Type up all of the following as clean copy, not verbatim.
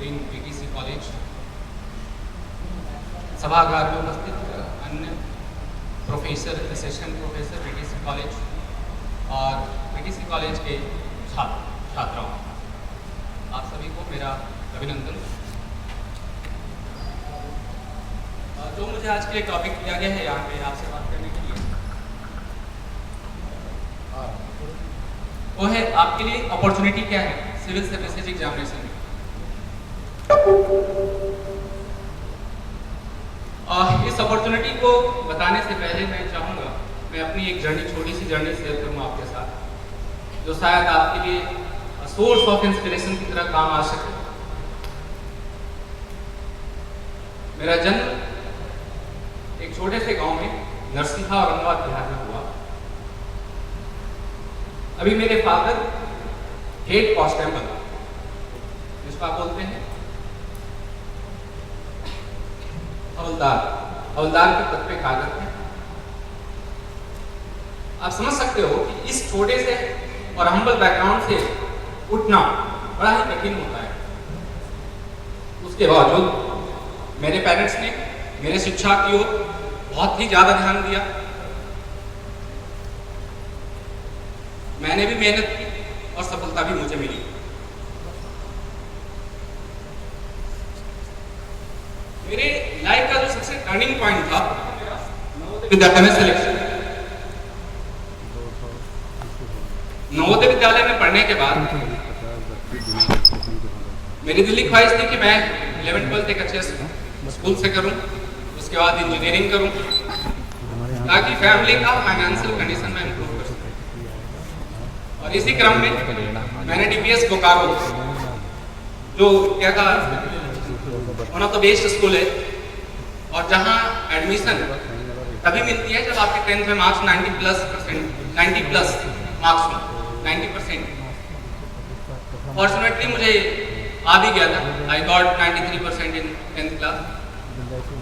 Dean PTC college, सभागार में उपस्थित अन्य professor, assistant professor PTC college और पीटीसी कॉलेज के छात्र छात्राओं, आप सभी को मेरा अभिनंदन। जो मुझे आज के लिए टॉपिक दिया गया है यहाँ पे आपसे बात करने के लिए, वो है आपके लिए अपॉर्चुनिटी क्या है सिविल सर्विसेज एग्जामिनेशन में। इस अपॉर्चुनिटी को बताने से पहले मैं चाहूँगा मैं अपनी एक जर्नी, छोटी सी जर्नी शेयर करूँ आपके साथ, जो शायद आपके लिए सोर्स ऑफ इंस्पिरेशन की तरह काम आ सके। मेरा जन्म एक छोटे से गांव में नरसिंहा औरंगाबाद बिहार में हुआ। अभी मेरे फादर हेड कांस्टेबल, जिसको आप बोलते हैं हवलदार के पद पे कार्यरत है। आप समझ सकते हो कि इस छोटे से और हम्बल बैकग्राउंड से उठना बड़ा ही कठिन होता है। उसके बावजूद मेरे पेरेंट्स ने मेरे शिक्षा की ओर बहुत ही ज्यादा ध्यान दिया। मैंने भी मेहनत की और सफलता भी मुझे मिली। मेरे लाइफ का जो सबसे टर्निंग पॉइंट था विद्यालय में सिलेक्शन। नवोदय विद्यालय में पढ़ने के बाद मेरी दिल्ली ख्वाहिश थी कि मैं 11th-12th एक अच्छे स्कूल से करूं, उसके बाद इंजीनियरिंग करूं, ताकि फैमिली का फाइनेंशियल कंडीशन में इम्प्रूव कर सकूं। और इसी क्रम में मैंने डीपीएस बोकारो, जो क्या था one of the best school है, और जहां एडमिशन तभी मिलती है जब आपके 10th में मार्क्स 90 प्लस मार्क्स हो, 90%। फॉर्चुनेटली मुझे आ भी गया था। I got 93% in 10th class.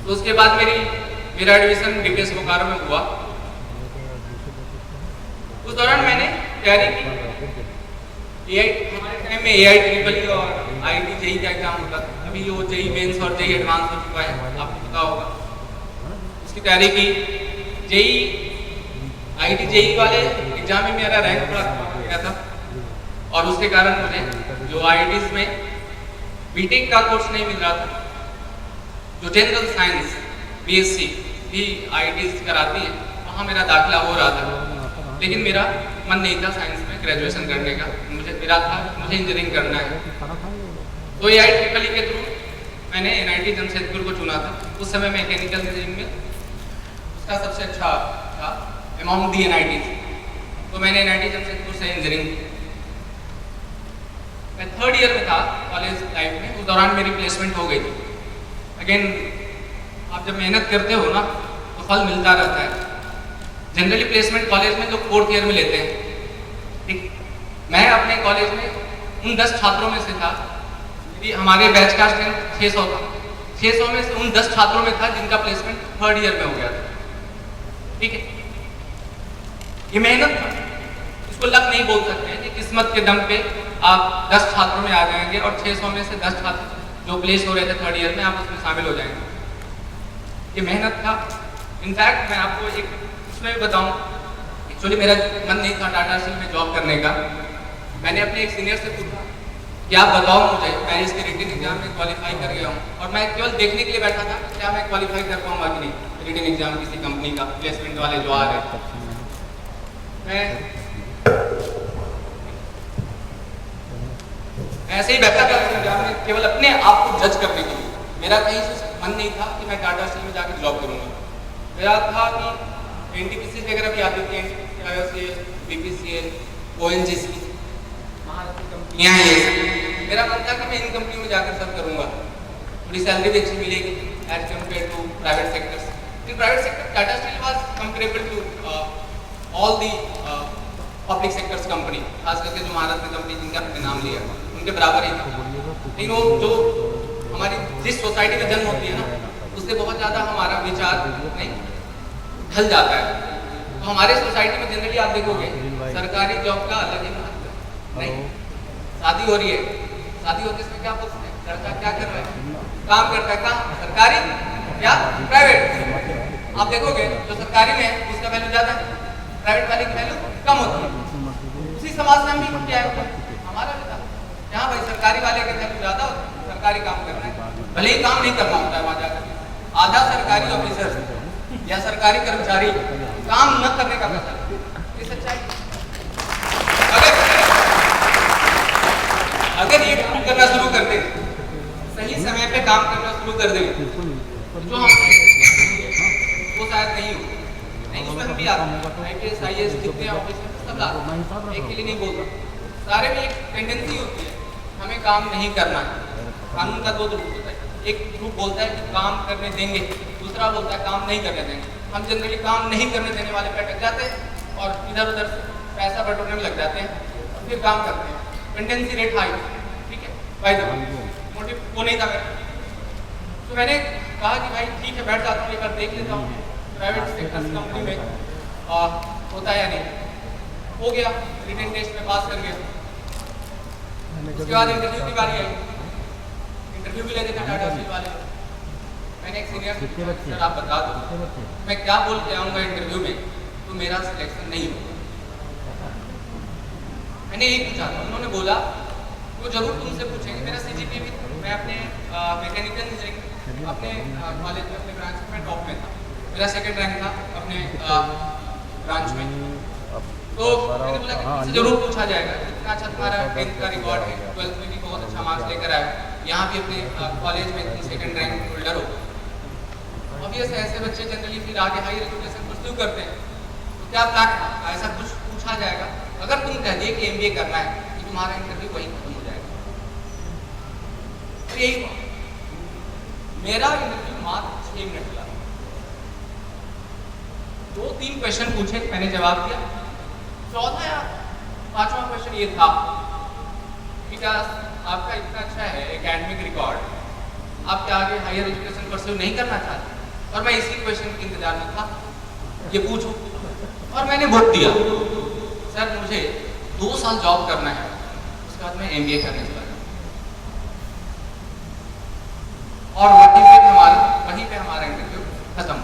तो उसके बाद मेरा एडमिशन डीपीएस बोकारो में हुआ। उस दौरान मैंने तैयारी की। हमारे टाइम में AI-EEE और IIT जेई का एग्जाम होता था। अभी वो जेई मेंस और जेई एडवांस हो चुका है, आपको पता होगा। उसकी तैयारी की। जेई IIT जेई वाले एग्जाम में मेरा रैंक थोड़ा कम हो गया था, और उसके कारण मुझे जो IITs में बीटेक का कोर्स नहीं मिल रहा था, जो जनरल साइंस BSc भी IITs कराती है, वहाँ मेरा दाखिला हो रहा था। लेकिन मेरा मन नहीं था साइंस में ग्रेजुएशन करने का। मुझे इंजीनियरिंग करना है। तो AI-EEE के थ्रू मैंने NIT जमशेदपुर को चुना था। उस समय मैकेनिकल इंजीनियरिंग में उसका सबसे अच्छा था अमॉन्ग दी NITs। तो मैंने NIT जमशेदपुर से इंजीनियरिंग की। मैं 3rd ईयर में था कॉलेज लाइफ में। उस दौरान मेरी प्लेसमेंट हो गई थी। अगेन आप जब मेहनत करते हो ना तो फल मिलता रहता है। जनरली प्लेसमेंट कॉलेज में लोग 4th ईयर में लेते हैं, ठीक। मैं अपने कॉलेज में उन 10 छात्रों में से था। हमारे बैच का स्ट्रेंथ 600 था। 600 में से उन 10 छात्रों में था जिनका प्लेसमेंट 3rd ईयर में हो गया था, ठीक है। ये मेहनत था, इसको लक नहीं बोल सकते हैं कि किस्मत के दम पे आप 10 छात्रों में आ जाएंगे और 600 में से 10 छात्र जो प्लेस हो रहे थे 3rd ईयर में, आप उसमें शामिल हो जाएंगे। ये मेहनत था। इनफैक्ट मैं आपको एक उसमें भी बताऊं, एक्चुअली मेरा मन नहीं था टाटा स्टील में जॉब करने का। मैंने अपने एक सीनियर से पूछा कि आप बताओ मुझे, मैं इसके रिटन एग्जाम में क्वालिफाई कर गया हूँ, और मैं केवल देखने के लिए बैठा था क्या मैं क्वालिफाई कर पाऊंगा कि नहीं रिटन एग्जाम किसी कंपनी का, प्लेसमेंट वाले जो आ रहे। मैं ऐसे ही बैठा था एग्जाम में केवल अपने आप को जज करने के लिए। मेरा कहीं से मन नहीं था कि मैं टाटा स्टील में जाकर जॉब करूँगा। मेरा था कि NTPC वगैरह भी आती थी, NTPC, BPCL, ONGC, महारथी कंपनियाँ हैं ये। मेरा मन था कि मैं इन कंपनियों में जाकर सर्व करूँगा, थोड़ी सैलरी भी अच्छी मिलेगी as compare to private sectors. लेकिन private sector Tata Steel was comparable to all the public sectors company, खास करके जो महारथी कंपनी जिनका नाम लिया उनके बराबर ही था। लेकिन वो जो हमारी जिस सोसाइटी में जन्म होती है ना, उससे बहुत ज़्यादा हमारा विचार नहीं ढल जाता है। तो हमारे सोसाइटी में जनरली आप देखोगे सरकारी जॉब का अलग ही महत्व है। नहीं, शादी हो रही है, शादी होते समय क्या बोलते हैं लड़का क्या कर रहा है, काम करता है कहाँ, सरकारी या प्राइवेट। आप देखोगे जो सरकारी में है उसका वैल्यू ज्यादा है, प्राइवेट वाले की वैल्यू कम होती है। उसी समाज से हम भी क्या है हमारा भी था, यहाँ भाई सरकारी वाले की वैल्यू ज्यादा होती है, सरकारी काम करना है, भले ही काम नहीं करना होता है वहाँ जाकर। आधा सरकारी ऑफिसर या सरकारी कर्मचारी काम न करने का मतलब ये सच्चाई। अगर ये काम करना शुरू कर दे, सही समय पे काम करना शुरू कर देंगे तो जो हम वो शायद नहीं हो, नहीं उसमें हम भी आते हैं IPS IAS जितने ऑफिसर सब लाते, एक के लिए नहीं बोलता, सारे में एक टेंडेंसी होती है हमें काम नहीं करना है। कानून का दो रूप होता है, एक ग्रुप बोलता है कि काम करने देंगे, दूसरा बोलता है काम नहीं करने देंगे। हम जनरली काम नहीं करने देने वाले पे अटक जाते हैं और इधर उधर पैसा बटोरने में लग जाते हैं और फिर काम करते हैं। पेंडेंसी रेट हाई, ठीक है भाई, तो मोटिव वो नहीं था मेरा। तो मैंने कहा कि भाई ठीक है बैठ जाता हूँ, एक बार देख लेता हूँ प्राइवेट सेक्टर कंपनी में होता है या नहीं। हो गया, रिटन टेस्ट में पास कर गया, उसके बाद इंटरव्यू की बारी आई, इंटरव्यू भी लेते थे टाटा स्टील वाले। मैंने एक सीनियर सर आप बता दो मैं क्या बोल के आऊँगा इंटरव्यू में तो मेरा सिलेक्शन नहीं होगा। मैंने यही पूछा था, उन्होंने बोला वो जरूर तुमसे पूछेंगे। मेरा CGPA भी, मैं अपने मैकेनिकल इंजीनियरिंग अपने कॉलेज में अपने ब्रांच में टॉप में था, मेरा सेकंड रैंक था अपने ब्रांच में। तो मैंने बोला कि तुमसे जरूर पूछा जाएगा कितना अच्छा तुम्हारा 10th का रिकॉर्ड है, 12th में भी बहुत अच्छा मार्क्स लेकर आया, यहाँ भी अपने कॉलेज में तुम सेकंड रैंक होल्डर हो। ऑब्वियस ऐसे बच्चे जनरली फिर आगे हायर एजुकेशन परस्यू करते हैं, तो क्या प्लान ऐसा कुछ पूछा जाएगा। अगर तुम कह दिए कि MBA करना है तो तुम्हारा इंटरव्यू वहीं खत्म हो जाएगा। तो यही मेरा इंटरव्यू मात्र 6 मिनट लगा, 2-3 क्वेश्चन पूछे, मैंने जवाब दिया। चौथा या 5वां क्वेश्चन ये था कि क्या आपका इतना अच्छा है एकेडमिक रिकॉर्ड, आप क्या आगे हायर एजुकेशन परस्यू नहीं करना चाहते। और मैं इसी क्वेश्चन के इंतजार में था, ये पूछो, और मैंने वोट दिया सर मुझे 2 साल जॉब करना है, उसके बाद मैं MBA करने चला जाऊँ। और वहीं पे हमारा इंटरव्यू खत्म।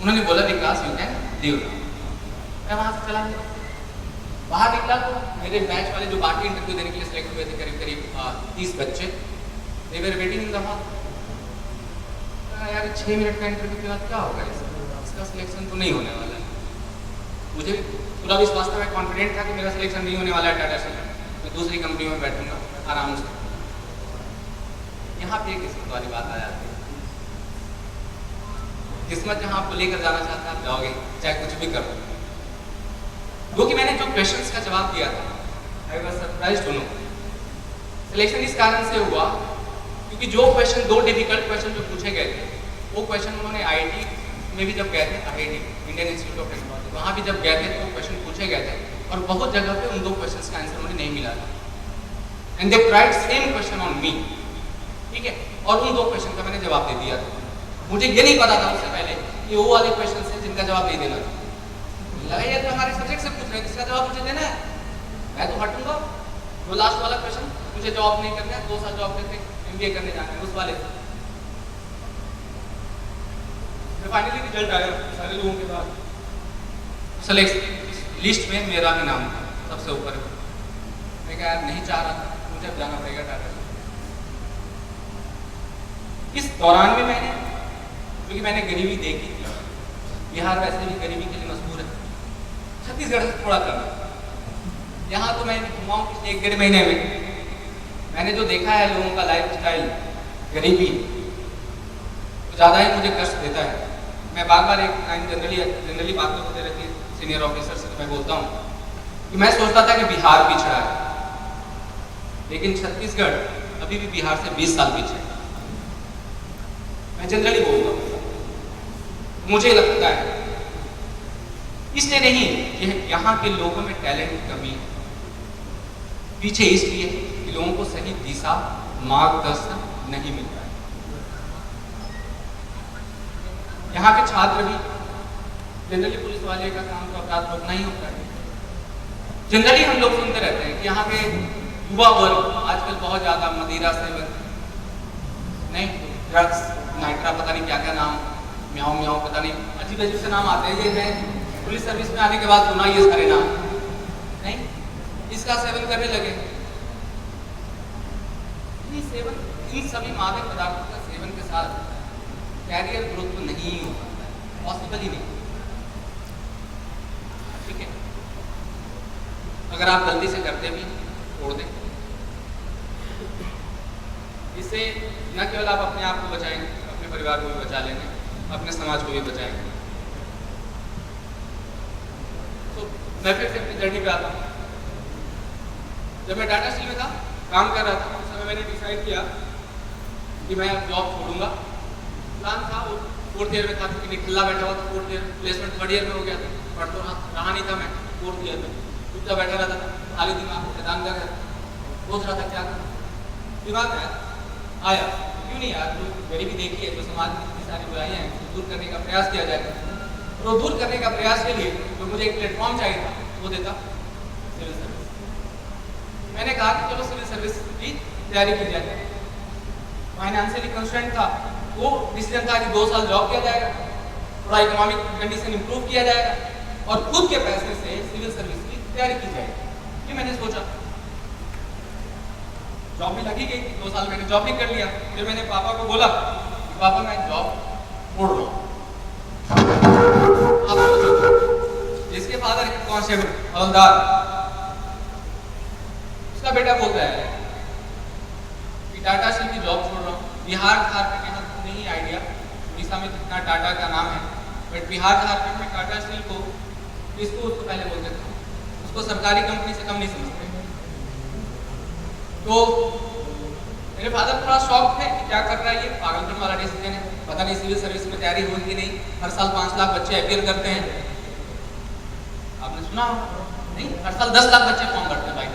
उन्होंने बोला विकास यू कैन लीव। मैं वहां से चला गया, बाहर निकला तो मेरे बैच वाले जो बाकी इंटरव्यू देने के लिए सिलेक्ट हुए थे करीब करीब 30 बच्चे, they were waiting in the hall. यार 6 मिनट का इंटरव्यू के बाद क्या होगा, इसका सिलेक्शन तो नहीं होने वाला है। मुझे पूरा विश्वास था, मैं कॉन्फिडेंट था कि मेरा सिलेक्शन नहीं होने वाला है टाटा स्टील में, मैं दूसरी कंपनी में बैठूंगा आराम से। यहाँ पे किस्मत वाली बात आ जाती है। किस्मत जहाँ आपको लेकर जाना चाहता है आप जाओगे, चाहे कुछ भी करो। क्योंकि मैंने जो क्वेश्चंस का जवाब दिया था, I was surprised to know selection इस कारण से हुआ क्योंकि जो क्वेश्चन 2 डिफिकल्ट क्वेश्चन जो पूछे गए थे, वो क्वेश्चन उन्होंने IIT में भी जब गए थे, IIT Indian institute of technology, वहाँ भी जब गए थे तो क्वेश्चन पूछे गए थे और बहुत जगह पे उन 2 क्वेश्चंस का आंसर मुझे नहीं मिला था। And they tried same question on me, ठीक है, और उन 2 क्वेश्चन का मैंने जवाब दे दिया था। मुझे ये नहीं पता था उससे पहले कि वो वाले क्वेश्चन हैं जिनका जवाब नहीं देना था। लगा ये तो हमारे सब्जेक्ट से पूछ रहे हैं, इसका जवाब मुझे देना है, मैं तो हटूंगा। वो लास्ट वाला क्वेश्चन मुझे जवाब नहीं करना है, 2 साल जॉब करके MBA करने जाना है, उस वाले से। फाइनली रिजल्ट आया सारे लोगों के बाद, सेलेक्ट लिस्ट में मेरा भी नाम था सबसे ऊपर। मैं क्या यार नहीं चाह रहा था, मुझे अब जाना पड़ेगा टाटा। इस दौरान में मैंने, क्योंकि मैंने गरीबी देखी थी, बिहार वैसे भी गरीबी के लिए मशहूर है, छत्तीसगढ़ से थोड़ा कम। यहाँ तो मैंने घुमाऊँ पिछले 1-1.5 महीने में, मैंने जो देखा है लोगों का लाइफ स्टाइल, गरीबी, तो ज़्यादा ही मुझे कष्ट देता है। मैं बार-बार एक जनरली बातें होते रहती है सीनियर ऑफिसर से, तो मैं बोलता हूँ कि मैं सोचता था कि बिहार पिछड़ा है, लेकिन छत्तीसगढ़ अभी भी बिहार से 20 साल पीछे है। मैं जनरली बोलता हूँ, मुझे लगता है इसलिए नहीं कि यहाँ के लोगों में टैलेंट की कमी है, पीछे इसलिए कि लोगों को सही दिशा मार्गदर्शन नहीं मिलता है। यहाँ के छात्र भी, जनरली पुलिस वाले का काम तो अपराध रोकना ही होता है। जनरली हम लोग सुनते रहते हैं कि यहाँ के युवा वर्ग आजकल बहुत ज़्यादा मदिरा सेवन, नहीं ड्रग्स, नाइट्रा, पता नहीं क्या क्या नाम, म्याओ म्याओ, पता नहीं अजीब अजीब से नाम आते हैं। ये मैं पुलिस सर्विस में आने के बाद सुना ये सारे नाम, नहीं इसका सेवन करने लगे। ये सेवन, इन सभी मादक पदार्थों का सेवन के साथ कैरियर ग्रोथ तो नहीं हो पाता, पॉसिबल ही नहीं। ठीक है, अगर आप गलती से करते भी छोड़ दें, इससे न केवल आप अपने आप को बचाएंगे, अपने परिवार को भी बचा लेंगे, अपने समाज को भी बचाएंगे। तो मैं फिर से अपनी जर्नी पे आता हूँ। जब मैं टाटा स्टील में था, काम कर रहा था, उस समय मैंने डिसाइड किया कि मैं जॉब छोड़ूंगा। प्लान था, वो 4th ईयर में था, क्योंकि निकलना बैठा हुआ था। 4th year placement 3rd year में हो गया था, पढ़ तो रहा नहीं था मैं 4th ईयर में, चुपचाप बैठा रहता था, खाली दिमाग मैदान कर रहा था, सोच रहा था क्या करूँ। दिमाग में आया क्यों नहीं यार, जो गरीबी देखी है, जो समाज में इतनी सारी बुराइयाँ हैं, दूर करने का प्रयास किया जाएगा। तो दूर करने का प्रयास के लिए जो मुझे एक प्लेटफॉर्म चाहिए था, वो देता सिविल सर्विस। मैंने कहा कि चलो सिविल सर्विस की तैयारी की जाए। फाइनेंशियली कंस्ट्रेंट था, वो डिसीजन था कि 2 साल जॉब किया जाएगा, थोड़ा इकोनॉमिक कंडीशन इंप्रूव किया जाएगा और खुद के पैसे से सिविल सर्विस की तैयारी की जाएगी। ये मैंने सोचा। जॉब भी लगी गई, 2 साल मैंने जॉब भी कर लिया। फिर मैंने पापा को बोला कि पापा मैं जॉब छोड़ रहा हूँ। आप सोचो, जिसके फादर है कांस्टेबल हवलदार, उसका बेटा बोलता है कि टाटा स्टील की जॉब छोड़ रहा हूँ। बिहार झारखंड, यहाँ नहीं आइडिया उड़ीसा में कितना टाटा का नाम है, बट बिहार झारखंड में टाटा स्टील को किसको उसको पहले बोलते थे, उसको सरकारी कंपनी से कम नहीं समझते। तो मेरे फादर थोड़ा शॉक है कि क्या कर रहा है ये, पागलपन वाला डिसीजन है, पता नहीं सिविल सर्विस में तैयारी होगी कि नहीं। हर साल 5 लाख बच्चे अपीयर करते हैं, आपने सुना नहीं, हर साल 10 लाख बच्चे फॉर्म भरते हैं भाई,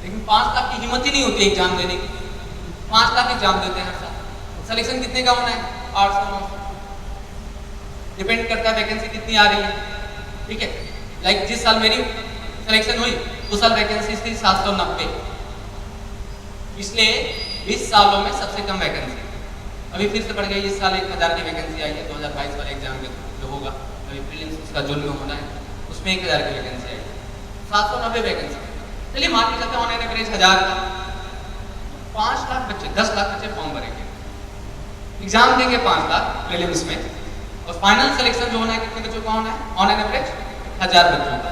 लेकिन 5 लाख की हिम्मत ही नहीं होती एग्जाम देने की। 5 लाख एग्जाम देते हैं हर साल, सिलेक्शन कितने का होना है, 800-900, डिपेंड करता है वैकेंसी कितनी आ रही है। ठीक है, लाइक जिस साल मेरी सिलेक्शन हुई उस साल वैकेंसी थी 790, पिछले 20 सालों में सबसे कम वैकेंसी। अभी फिर से बढ़ गई, इस साल 1000 की वैकेंसी आई है 2022 वाले एग्जाम के जो होगा, अभी प्रीलिम्स उसका जून में होना है, उसमें 1000 की वैकेंसी आई, 790 वैकेंसी। चलिए मान के चलते ऑन एन एवरेज 1000 का, 5 लाख बच्चे, 10 लाख बच्चे फॉर्म भरेंगे, एग्जाम देंगे 5 लाख प्रीलिम्स में, और फाइनल सिलेक्शन जो होना है कितने बच्चों का होना है, ऑन एन एवरेज 1000 बच्चों का।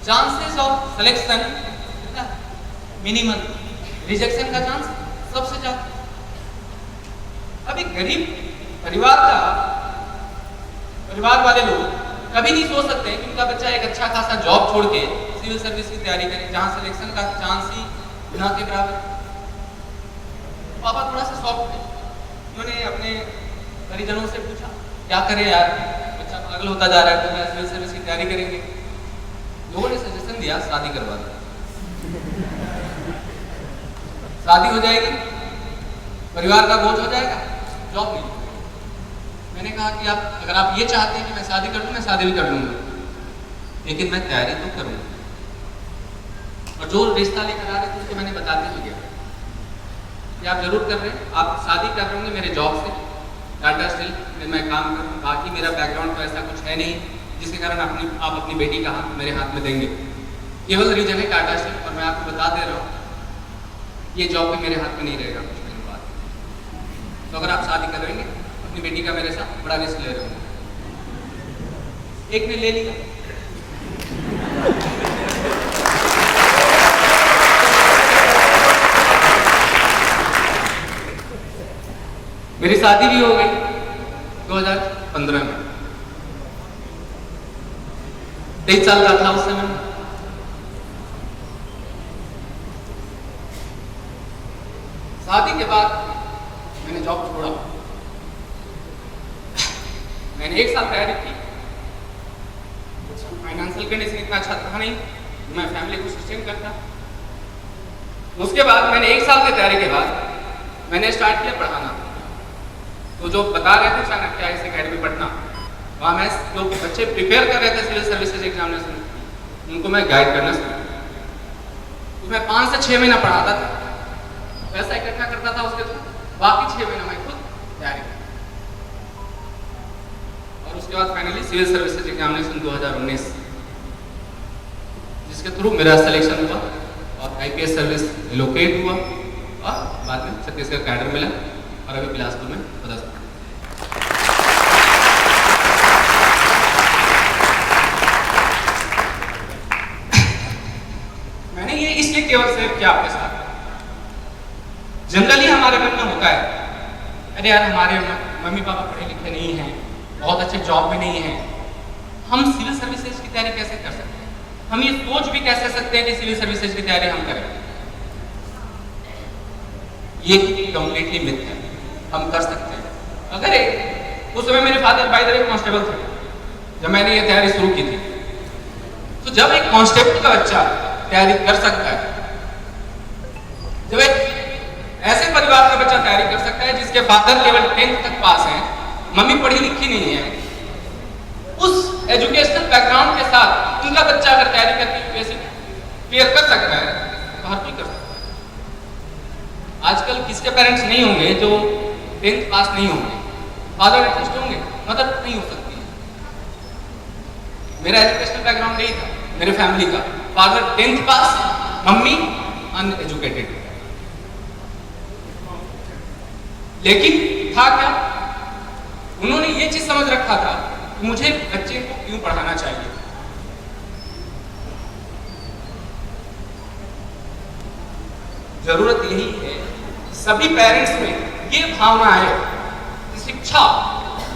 चांसेस ऑफ सिलेक्शन कितना, मिनिमम, रिजेक्शन का चांस सबसे ज्यादा। अभी गरीब परिवार वाले लोग कभी नहीं सोच सकते कि उनका बच्चा एक अच्छा खासा जॉब छोड़ के सिविल सर्विस की तैयारी करे, जहां सिलेक्शन का चांस ही ना के बराबर। पापा थोड़ा सा शॉक थे, उन्होंने अपने परिजनों से पूछा क्या करें यार, बच्चा पागल होता जा रहा है, तो मैं सिविल सर्विस की तैयारी करेंगे। लोगों ने सजेशन दिया शादी करवा दो, शादी हो जाएगी, परिवार का बोझ हो जाएगा, जॉब नहीं। मैंने कहा कि आप अगर आप ये चाहते हैं कि मैं शादी कर लूँ, मैं शादी भी कर लूँगा, लेकिन मैं तैयारी तो करूँगा। और जो रिश्ता लेकर आ रहे थे उसको मैंने बताते हुए गया कि आप जरूर कर रहे हैं, आप शादी कर रहे होंगे मेरे जॉब से, टाटा स्टील में मैं काम करूँ, बाकी मेरा बैकग्राउंड तो ऐसा कुछ है नहीं जिसके कारण आप अपनी बेटी का हाथ मेरे हाथ में देंगे। केवल रीजन है टाटा स्टील, और मैं आपको बता दे रहा हूँ ये जॉब भी मेरे हाथ में नहीं रहेगा कुछ दिन बाद। तो अगर आप शादी करेंगे अपनी बेटी का मेरे साथ, बड़ा रिस्क ले रहे हो। एक ने ले लिया, मेरी शादी भी हो गई 2015 में, 23 साल का था उस समय। शादी के बाद मैंने जॉब छोड़ा, मैंने 1 साल तैयारी की, फाइनेंशियल कंडीशन इतना अच्छा था नहीं, मैं फैमिली को सस्टेन करता। उसके बाद मैंने 1 साल की तैयारी के बाद मैंने स्टार्ट किया पढ़ाना। तो जो बता रहे थे चाणक्य आईएएस अकेडमी पटना, वहाँ मैं जो बच्चे प्रिपेयर कर रहे थे सिविल सर्विसेज एग्जामिनेशन, उनको मैं गाइड करना शुरू। तो मैं 5 से 6 महीना पढ़ाता था, पैसा इकट्ठा करता था उसके थ्रू, बाकी 6 महीना मैं खुद तैयारी करता। और उसके बाद फाइनली सिविल सर्विसेज एग्जामिनेशन 2019, जिसके थ्रू मेरा सिलेक्शन हुआ और IPS सर्विस रिलोकेट हुआ और बाद में छत्तीसगढ़ कैडर मिला और अभी बिलासपुर में पदस्थ। मैंने ये इसलिए केवल शेयर किया आपके साथ, जनरली हमारे मन में होता है, अरे यार हमारे मम्मी पापा पढ़े लिखे नहीं हैं, बहुत अच्छे जॉब में नहीं हैं, हम सिविल सर्विसेज की तैयारी कैसे कर सकते हैं, हम ये सोच भी कैसे सकते हैं कि सिविल सर्विसेज की तैयारी हम करें। ये कंप्लीटली मिथ है, हम कर सकते हैं। अगर उस समय मेरे father by the way constable थे जब मैंने ये तैयारी शुरू की थी, तो जब एक कांस्टेबल का बच्चा तैयारी कर सकता है, जब एक ऐसे परिवार का बच्चा तैयारी कर सकता है जिसके फादर केवल 10th तक पास हैं, मम्मी पढ़ी लिखी नहीं है, उस एजुकेशनल बैकग्राउंड के साथ उनका बच्चा अगर तैयारी करके यूपीएससी क्लियर कर सकता है तो हर कोई कर सकता है। आजकल किसके पेरेंट्स नहीं होंगे जो 10th पास नहीं होंगे, फादर एटलीस्ट होंगे, मदद नहीं हो सकती है। मेरा एजुकेशनल बैकग्राउंड यही था, मेरे फैमिली का, फादर 10th पास, मम्मी अनएजुकेटेड। लेकिन था क्या, उन्होंने ये चीज समझ रखा था कि मुझे बच्चे को क्यों पढ़ाना चाहिए। जरूरत यही है, सभी पेरेंट्स में ये भावना है कि शिक्षा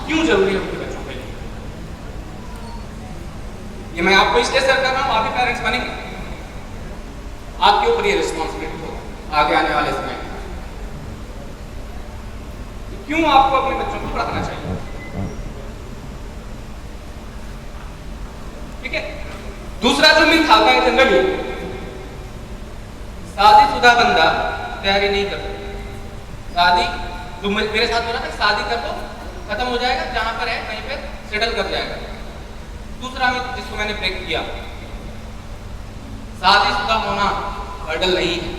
क्यों जरूरी है उनके बच्चों के लिए। ये मैं आपको इसलिए शेयर कर रहा हूं, आप भी पेरेंट्स बनेंगे, आपके ऊपर ये रिस्पॉन्सिबिलिटी हो आगे आने वाले समय। क्यों आपको अपने बच्चों को पढ़ाना चाहिए, ठीक है। दूसरा जो मिथ आता है जनरली, शादीशुदा बंदा तैयारी नहीं करता। शादी जो मेरे साथ हो रहा था, शादी कर दो खत्म हो जाएगा, जहां पर है कहीं पे सेटल कर जाएगा। दूसरा मिथ जिसको मैंने ब्रेक किया, शादीशुदा होना हर्डल नहीं है,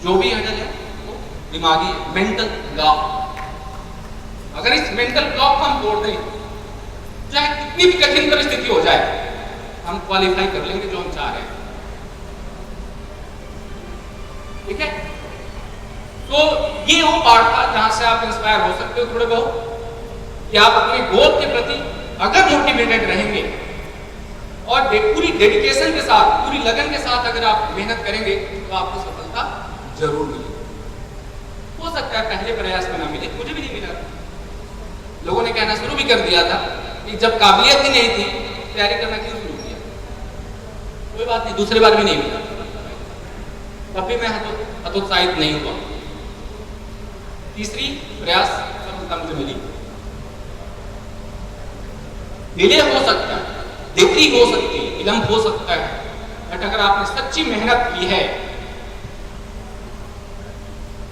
जो भी हर्डल है वो दिमागी है, मेंटल ब्लॉक। अगर इस मेंटल ब्लॉक को हम तोड़ दें, चाहे कितनी भी कठिन परिस्थिति हो जाए, हम क्वालिफाई कर लेंगे जो हम चाह रहे हैं, ठीक है। तो ये वो पार्ट था जहां से आप इंस्पायर हो सकते हो थोड़े बहुत, कि आप अपने गोल के प्रति अगर मोटिवेटेड रहेंगे और पूरी डेडिकेशन के साथ, पूरी लगन के साथ अगर आप मेहनत करेंगे तो आपको सफलता जरूर मिलेगी। हो सकता है पहले प्रयास में ना मिले, मुझे भी नहीं मिला। लोगों ने कहना शुरू भी कर दिया था कि जब काबिलियत ही नहीं थी तैयारी करना क्यों शुरू किया। कोई बात नहीं, दूसरी बार भी नहीं मिला, तब भी मैं हतोत्साहित नहीं हुआ। तीसरी प्रयास सफलता मुझे मिली। डिले हो सकता है, देरी हो सकती है, विलंब हो सकता है, बट अगर आपने सच्ची मेहनत की है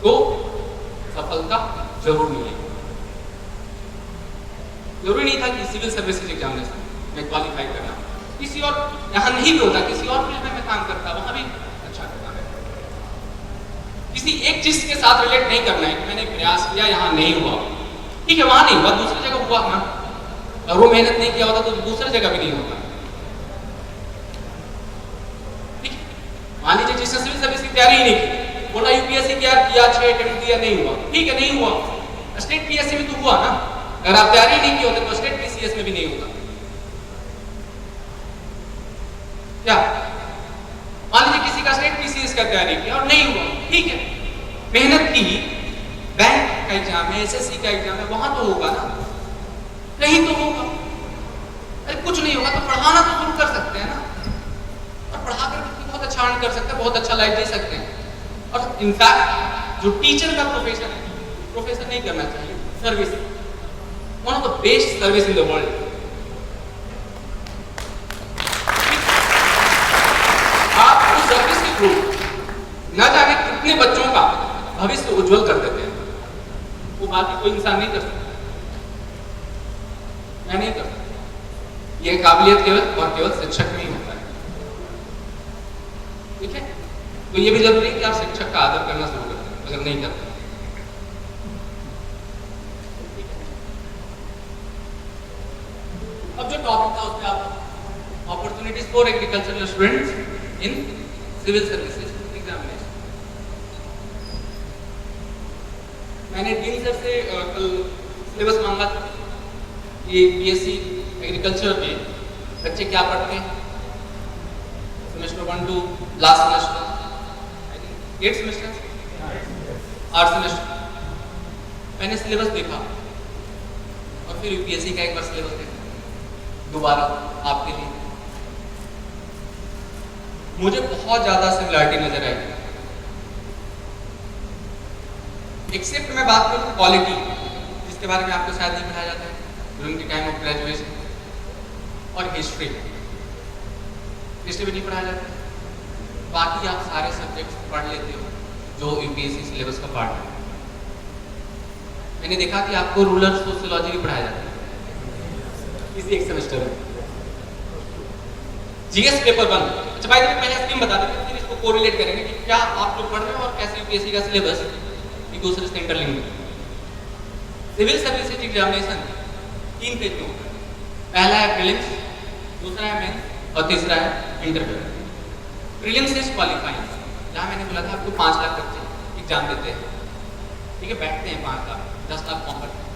तो सफलता जरूर मिलेगी। जरूरी नहीं था कि सिविल सर्विसेज एग्जामिनेशन में क्वालिफाई करना, किसी और यहां नहीं भी होता, किसी और फील्ड में मैं काम करता, वहां भी अच्छा करता है। किसी एक चीज के साथ रिलेट नहीं करना है कि मैंने प्रयास किया यहां नहीं हुआ, ठीक है, वहां नहीं हुआ, दूसरी जगह हुआ ना, और वो मेहनत नहीं किया होता तो दूसरी जगह भी नहीं होता, ठीक है। मान लीजिए जिसने सिविल सर्विस की तैयारी ही नहीं की, बोला यूपीएससी किया 6 अटेम्प्ट दिया, नहीं हुआ, ठीक है, नहीं हुआ, स्टेट पीएससी में तो हुआ ना। अगर आप तैयारी नहीं की होते तो स्टेट पीसीएस में भी नहीं होता। क्या मान लीजिए किसी का स्टेट पीसीएस का तैयारी किया और नहीं हुआ, ठीक है, मेहनत की, बैंक का एग्जाम है, एसएससी का एग्जाम है, वहां तो होगा ना, कहीं तो होगा। अरे कुछ नहीं होगा तो पढ़ाना तो शुरू कर सकते हैं ना, और पढ़ा कर बहुत अच्छा अर्न कर सकते हैं, बहुत अच्छा लाइफ दे सकते हैं। और इनफैक्ट जो टीचर का प्रोफेशन है, प्रोफेशन नहीं करना चाहिए, service, one of the best service in the world. आप उस सर्विस के थ्रू न जाने कितने बच्चों का भविष्य उज्जवल कर देते हैं, वो बाकी कोई इंसान नहीं कर सकता, मैं नहीं कर सकता। यह काबिलियत केवल और केवल शिक्षक में ही होता है। तो ये भी जरूरी है कि आप शिक्षक का आदर करना शुरू कर दें, अगर नहीं करते। अब जो टॉपिक था उसमें आप opportunities for agricultural students in civil services examination. मैंने डीन सर से कल सिलेबस मांगा था कि बीएससी एग्रीकल्चर में बच्चे क्या पढ़ते हैं, semester 1 to last semester, I think 8 semester 8 semester. मैंने सिलेबस देखा और फिर यूपीएससी का एक बार सिलेबस देखा दोबारा आपके लिए। मुझे बहुत ज्यादा सिमिलरिटी नजर आई, एक्सेप्ट मैं बात करूं क्वालिटी, जिसके बारे में आपको शायद नहीं पढ़ाया जाता है during the time of graduation, और हिस्ट्री भी नहीं पढ़ाया जाता है। बाकी आप सारे सब्जेक्ट्स पढ़ लेते हो जो यूपीएससी सिलेबस का पार्ट है। मैंने देखा कि आपको रूरल सोशियोलॉजी भी पढ़ाया जाता है इसी एक सेमेस्टर में, जीएस पेपर 1। अच्छा भाई पहले स्कीम बता देते हैं, फिर इसको कोरिलेट करेंगे कि क्या आप लोग पढ़ रहे हो और कैसे यूपीएससी का सिलेबस एक दूसरे से इंटरलिंक्ड है। सिविल सर्विसेज एग्जामिनेशन 3 पेज में होता है, पहला है प्रीलिम्स, दूसरा है मेंस और तीसरा है इंटरव्यू। प्रीलिम्स इज क्वालिफाइंग, जहां मैंने बोला था आपको 5 लाख बच्चे एग्जाम देते हैं, ठीक है, बैठते हैं 5 लाख, 10 लाख फॉर्म भरते हैं।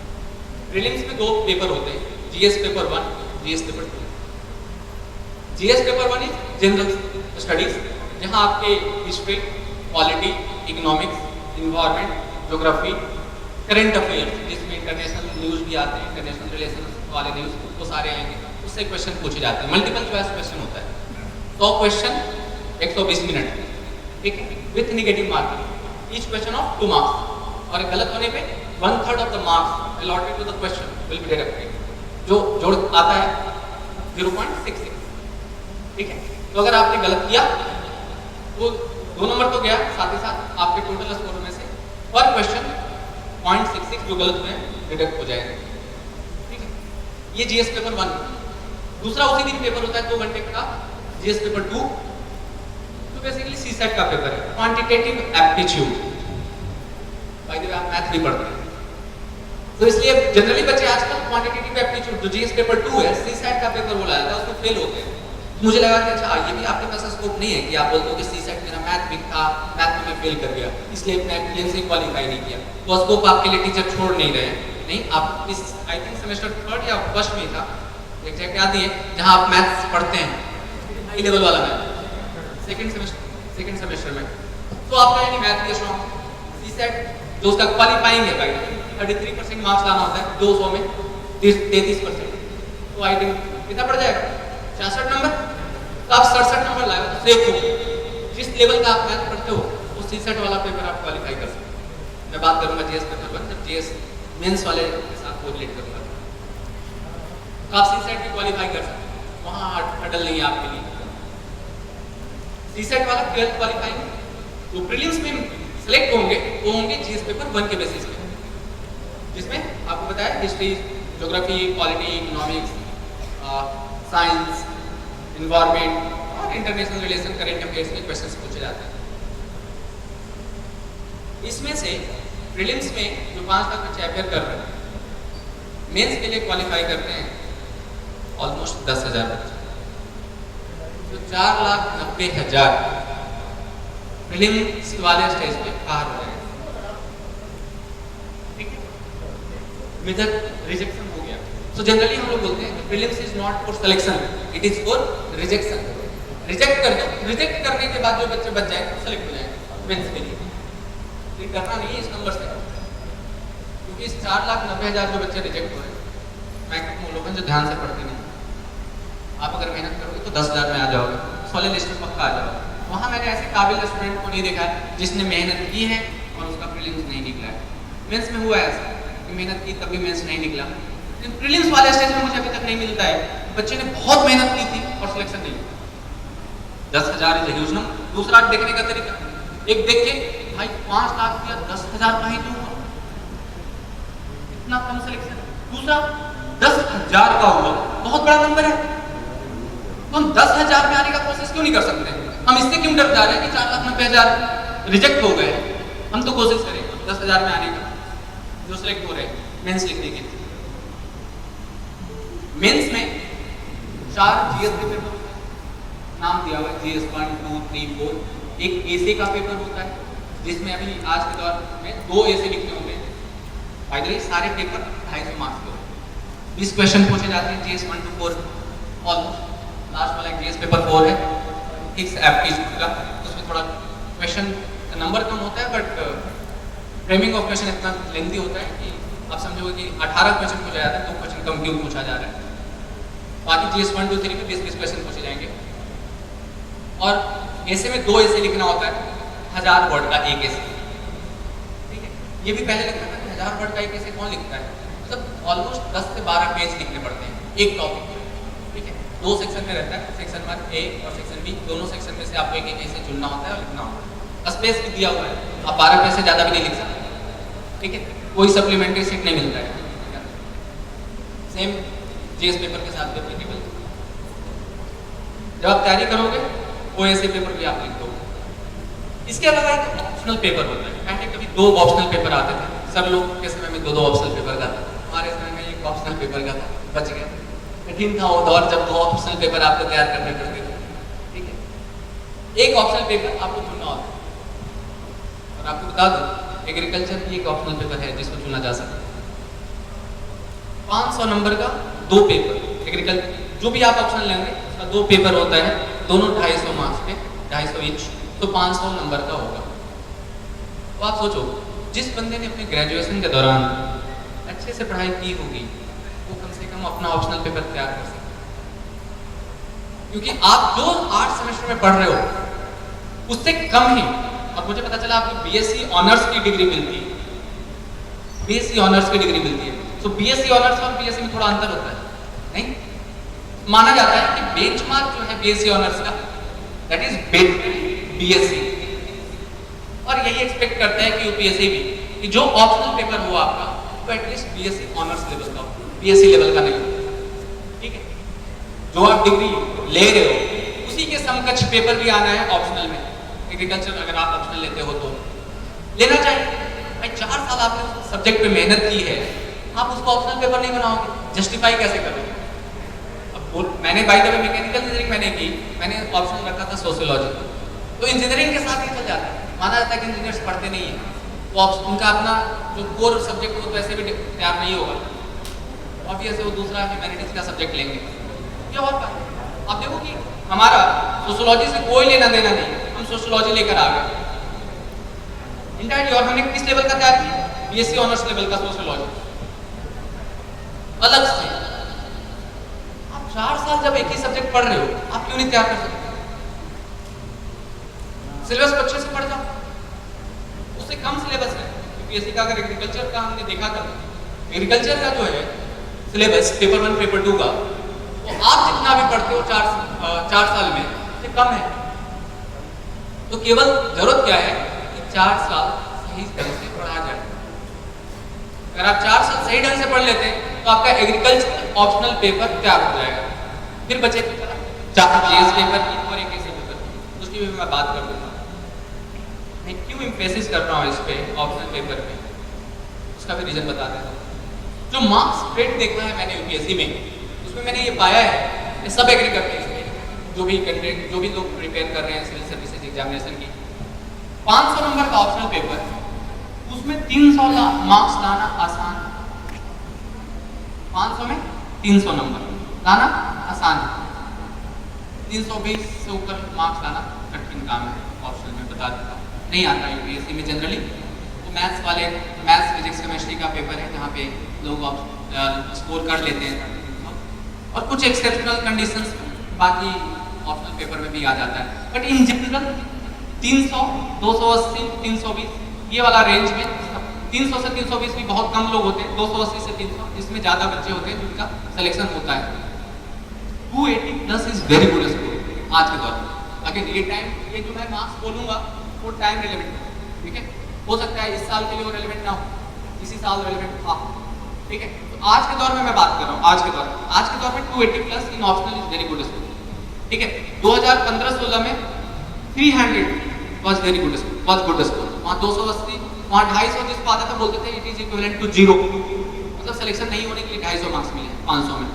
प्रीलिम्स में 2 पेपर होते हैं, GS paper 1, GS paper 2। GS paper 1 is general studies, जहां आपके history, polity, economics, environment, geography, current affairs, जिसमें इंटरनेशनल न्यूज भी आते हैं, इंटरनेशनल रिलेशन वाले न्यूज, वो सारे आएंगे, उससे क्वेश्चन पूछे जाते हैं। मल्टीपल चॉइस क्वेश्चन होता है, 100 क्वेश्चन 120 मिनट, ठीक है, with negative marking, each question of 2 marks, और गलत होने पे 1/3 of the marks allotted to the question will be deducted, जो जोड़ आता है 0.66, ठीक है। तो अगर आपने गलत किया तो 2 नंबर तो गया, साथ ही साथ आपके टोटल स्कोर में से पर क्वेश्चन 0.66 जो गलत हुए डिडक्ट हो जाएगा, ठीक है। ये जीएस पेपर 1। दूसरा उसी दिन पेपर होता है 2 घंटे का, जीएस पेपर 2, तो बेसिकली सीसेट का पेपर है, quantitative aptitude. By the way आप मैथ भी पढ़ते हैं, तो इसलिए जनरली बच्चे आजकल क्वांटिटेटिव एप्टीट्यूड जो जीएस पेपर 2 है, सीसेट का पेपर बोला जाता है, उसमें फेल होते हैं। मुझे लगा कि अच्छा ये भी आपके पास स्कोप नहीं है कि आप बोलते हो कि सीसेट मेरा मैथ वीक था, मैथ में मैं फेल कर गया, इसलिए मैं प्रीलिम्स से क्वालिफाई नहीं किया, तो स्कोप आपके लिए टीचर छोड़ नहीं रहे हैं। नहीं, आप इस आई थिंक सेमेस्टर 3 या 1 में था, एग्जैक्ट याद नहीं है, जहां आप मैथ्स पढ़ते हैं, हाई लेवल वाला मैथ, सेकंड सेमेस्टर में, तो आपका यानी मैथ के स्ट्रॉन्ग, सीसेट जो उसका क्वालिफाइंग है, भाई 33% मार्क्स लाना होता है 200 में 33%, तो आई थिंक कितना पड़ जाएगा 66 नंबर, तो आप 67 नंबर लाए तो सेफ हो। जिस लेवल का आप मैथ पढ़ते हो उस सीसेट वाला पेपर आप क्वालिफाई कर सकते हो। मैं बात करूंगा जीएस पेपर 1 जब जीएस मेंस वाले के साथ कोरिलेट करूंगा, तो आप सीसेट भी क्वालिफाई कर सकते हो, वहां हर्डल नहीं है आपके लिए। सीसेट वाला 12th क्वालिफाइंग, तो प्रीलिम्स में सेलेक्ट होंगे वो होंगे जीएस पेपर 1 के बेसिस पे, जिसमें आपको बताया history, geography, polity, economics, science, environment और इंटरनेशनल रिलेशन, करंट अफेयर्स के क्वेश्चंस पूछे जाते हैं। इसमें से प्रीलिम्स में जो 5 लाख बच्चे अपेयर कर रहे हैं, मेंस के लिए क्वालिफाई करते हैं ऑलमोस्ट 10,000 बच्चे, तो 4,90,000 प्रीलिम्स वाले स्टेज पे पार हो गए, ठीक है, मेजर रिजेक्शन हो गया। तो जनरली हम लोग बोलते हैं prelims is not for selection, it is for rejection. Reject कर दो, रिजेक्ट करने के बाद जो बच्चे बच जाएंगे वो सेलेक्ट हो जाएंगे मेंस के लिए। ये करना नहीं है इस नंबर से, क्योंकि इस 4,90,000 जो बच्चे रिजेक्ट हो रहे हैं, मैक्सिमम लोग हैं जो ध्यान से पढ़ते नहीं। आप अगर मेहनत करोगे तो 10,000 में आ जाओगे, 16 लिस्ट में पक्का आ जाओगे। वहाँ मैंने ऐसे काबिल स्टूडेंट को नहीं देखा जिसने मेहनत की है और उसका प्रीलिम्स नहीं निकला है। मेंस में हुआ ऐसा कि मेहनत की तभी मेंस नहीं निकला, लेकिन प्रीलिम्स वाले स्टेज में मुझे अभी तक नहीं मिलता है बच्चे ने बहुत मेहनत की थी और सिलेक्शन नहीं हुआ। 10,000 इज ह्यूज नंबर। दूसरा देखने का तरीका, एक देख के भाई 5 लाख या 10,000 का ही क्यों हुआ, इतना कम सिलेक्शन। दूसरा 10,000 का हुआ, बहुत बड़ा नंबर है, तो हम 10,000 में आने का कोशिश क्यों नहीं कर सकते? हम इससे क्यों डर जा रहे हैं कि 4,90,000 रिजेक्ट हो गए? हम तो कोशिश करें 10,000 में आने का, जो सिलेक्ट हो रहे हैं मेंस लिखने के लिए। मेंस में 4 जीएस के पेपर होते हैं, नाम दिया हुआ है जीएस 1, 2, 3, 4। एक एसे का पेपर होता है जिसमें अभी आज के दौर में 2 एसे लिखने होते हैं। बाय द वे सारे पेपर 250 मार्क्स के होते हैं। 20 क्वेश्चन पूछे जाते हैं जीएस 1 to 4 ऑलमोस्ट। लास्ट वाला जीएस पेपर 4 है, फिक्स एप्टीट्यूड का, उसमें थोड़ा क्वेश्चन का नंबर कम होता है बट फ्रेमिंग ऑफ क्वेश्चन इतना लेंथी होता है कि आप समझोगे कि 18 क्वेश्चन पूछा जाता है, 2 क्वेश्चन कम क्यों पूछा जा रहा है। बाकी जीएस 1, 2, 3 में 20 क्वेश्चन पूछे जाएंगे। और ऐसे में 2 ऐसे लिखना होता है, 1000 वर्ड का एक ऐसे। ठीक है, ये भी पहले लगता था कि 1000 वर्ड का एक ऐसे कौन लिखता है, मतलब ऑलमोस्ट 10 से 12 पेज लिखने पड़ते हैं एक टॉपिक पर। ठीक है, 2 सेक्शन में रहता है, सेक्शन 1 ए और सेक्शन बी, दोनों सेक्शन में से आपको एक एक ऐसे चुनना होता है और लिखना होता है। स्पेस भी दिया हुआ है, आप 12 पेज से ज़्यादा भी नहीं लिख सकते। ठीक है, कोई सप्लीमेंट्री सीट नहीं मिलता है। सेम जीएस पेपर के साथ भी एप्लीकेबल। जब आप तैयारी करोगे वो ऐसे पेपर भी आप लिख दोगे। इसके अलावा एक ऑप्शनल पेपर होता है। पहले कभी 2 ऑप्शनल पेपर आते थे, सब लोग के समय में 2 ऑप्शनल पेपर का था, हमारे समय में एक ऑप्शनल पेपर का था, बच गया। कठिन था वो दौर जब 2 ऑप्शनल पेपर आपको तैयार करने पड़ते थे। ठीक है, एक ऑप्शनल पेपर आपको चुनना होता है। और आपको बता दूं एग्रीकल्चर भी एक ऑप्शनल पेपर है जिसको चुना जा सकता है। 500 नंबर का 2 पेपर एग्रीकल्चर, जो भी आप ऑप्शनल लेंगे उसका 2 पेपर होता है, दोनों 250 मार्क्स पे, 250 ईच, तो 500 नंबर का होगा। तो आप सोचो जिस बंदे ने अपने ग्रेजुएशन के दौरान अच्छे से पढ़ाई की होगी वो कम से कम अपना ऑप्शनल पेपर तैयार कर सकता है। क्योंकि आप जो 8 सेमेस्टर में पढ़ रहे हो उससे कम ही, और मुझे पता चला आपको बीएससी ऑनर्स की डिग्री मिलती है, बीएससी ऑनर्स की डिग्री मिलती है। तो बीएससी ऑनर्स और बीएससी में थोड़ा अंतर होता है, नहीं? माना जाता है कि बेंचमार्क जो है बीएससी ऑनर्स का दैट इज बीएससी, और यही एक्सपेक्ट करता है कि यूपीएससी भी कि जो ऑप्शनल पेपर हो आपका वो एटलीस्ट बीएससी ऑनर्स लेवल का हो, बीएससी लेवल का नहीं हो। ठीक है, जो आप डिग्री ले रहे हो उसी के समकक्ष पेपर भी आना है ऑप्शनल में। एग्रीकल्चर अगर आप ऑप्शनल लेते हो तो लेना चाहिए भाई। 4 साल आपने उस सब्जेक्ट पे मेहनत की है, आप उसको ऑप्शनल पेपर नहीं बनाओगे, जस्टिफाई कैसे करोगे? अब मैंने by the way mechanical engineering मैंने की, मैंने ऑप्शनल रखा था सोशियोलॉजी, तो इंजीनियरिंग के साथ ही चल जाता है। माना जाता है कि इंजीनियर्स पढ़ते नहीं है, वो उनका अपना जो कोर सब्जेक्ट हो तो ऐसे भी तैयार नहीं होगा, ऑब्वियस है वो दूसरा ह्यूमैनिटीज का सब्जेक्ट लेंगे। ये और बात है, आप देखो कि हमारा सोशियोलॉजी से कोई लेना देना नहीं, हम सोशियोलॉजी लेकर आ गए इंटायरली, और हमने किस लेवल का तैयार किया? बीएससी ऑनर्स लेवल का सोशियोलॉजी अलग से। आप 4 साल जब एक ही सब्जेक्ट पढ़ रहे हो, आप क्यों नहीं तैयार कर सकते? सिलेबस को अच्छे से पढ़ जाओ, उससे कम सिलेबस है यूपीएससी का। अगर एग्रीकल्चर का हमने देखा था, एग्रीकल्चर का जो है सिलेबस पेपर 1 पेपर 2 का, वो आप जितना भी पढ़ते हो 4 साल में से कम है। तो केवल जरूरत क्या है कि 4 साल सही ढंग से पढ़ा जाए। अगर आप 4 साल सही ढंग से पढ़ लेते हैं तो आपका एग्रीकल्चर ऑप्शनल पेपर तैयार हो जाएगा। फिर बचे 4 जीएस पेपर की और एक ऐसे पेपर की, उसकी भी मैं बात कर दूंगा। मैं क्यों एम्फेसिस कर रहा हूँ इस पे ऑप्शनल पेपर पे, उसका भी रीजन बता देता हूँ। जो मार्क्स रेट देखा है मैंने यूपीएससी में, उसमें मैंने ये पाया है कि सब एग्री करते हैं इसमें, जो भी कैंडिडेट जो भी लोग प्रिपेयर कर रहे हैं सिविल सर्विसेज एग्जामिनेशन की, 500 नंबर का ऑप्शनल पेपर, उसमें 300 मार्क्स लाना आसान है। 500 में 300 नंबर लाना आसान है, 320 से ऊपर मार्क्स लाना कठिन काम है। ऑप्शनल में बता देता हूँ, नहीं आता यूपीएससी में जनरली। तो मैथ्स वाले, मैथ्स फिजिक्स केमिस्ट्री का पेपर है जहाँ पे लोग स्कोर कर लेते हैं, और कुछ एक्सेप्शनल कंडीशंस बाकी ऑप्शनल पेपर में भी आ जाता है। बट इन जनरल 300, 280, 320 ये वाला रेंज में, 300 से 320 भी बहुत कम लोग होते हैं, 280 से 300 इसमें ज़्यादा बच्चे होते हैं जिनका सिलेक्शन होता है। 280 plus is very good score आज के दौर में। अगर ये टाइम, ये जो मैं मार्क्स बोलूँगा वो टाइम रिलेवेंट है, ठीक है? हो सकता है इस साल के लिए वो रिलेवेंट ना हो, इसी साल रिलेवेंट था, ठीक है? तो आज के दौर में मैं बात कर रहा हूँ, आज के दौर में 280 plus in optional is very good score, ठीक है? 2015-16 में 300 was very good score, was good score। वहाँ 280, वहाँ 250 जिस पाता था बोलते थे इट इज इक्विवेलेंट टू 0, मतलब सिलेक्शन नहीं होने के लिए 250 मार्क्स मिले 500 में।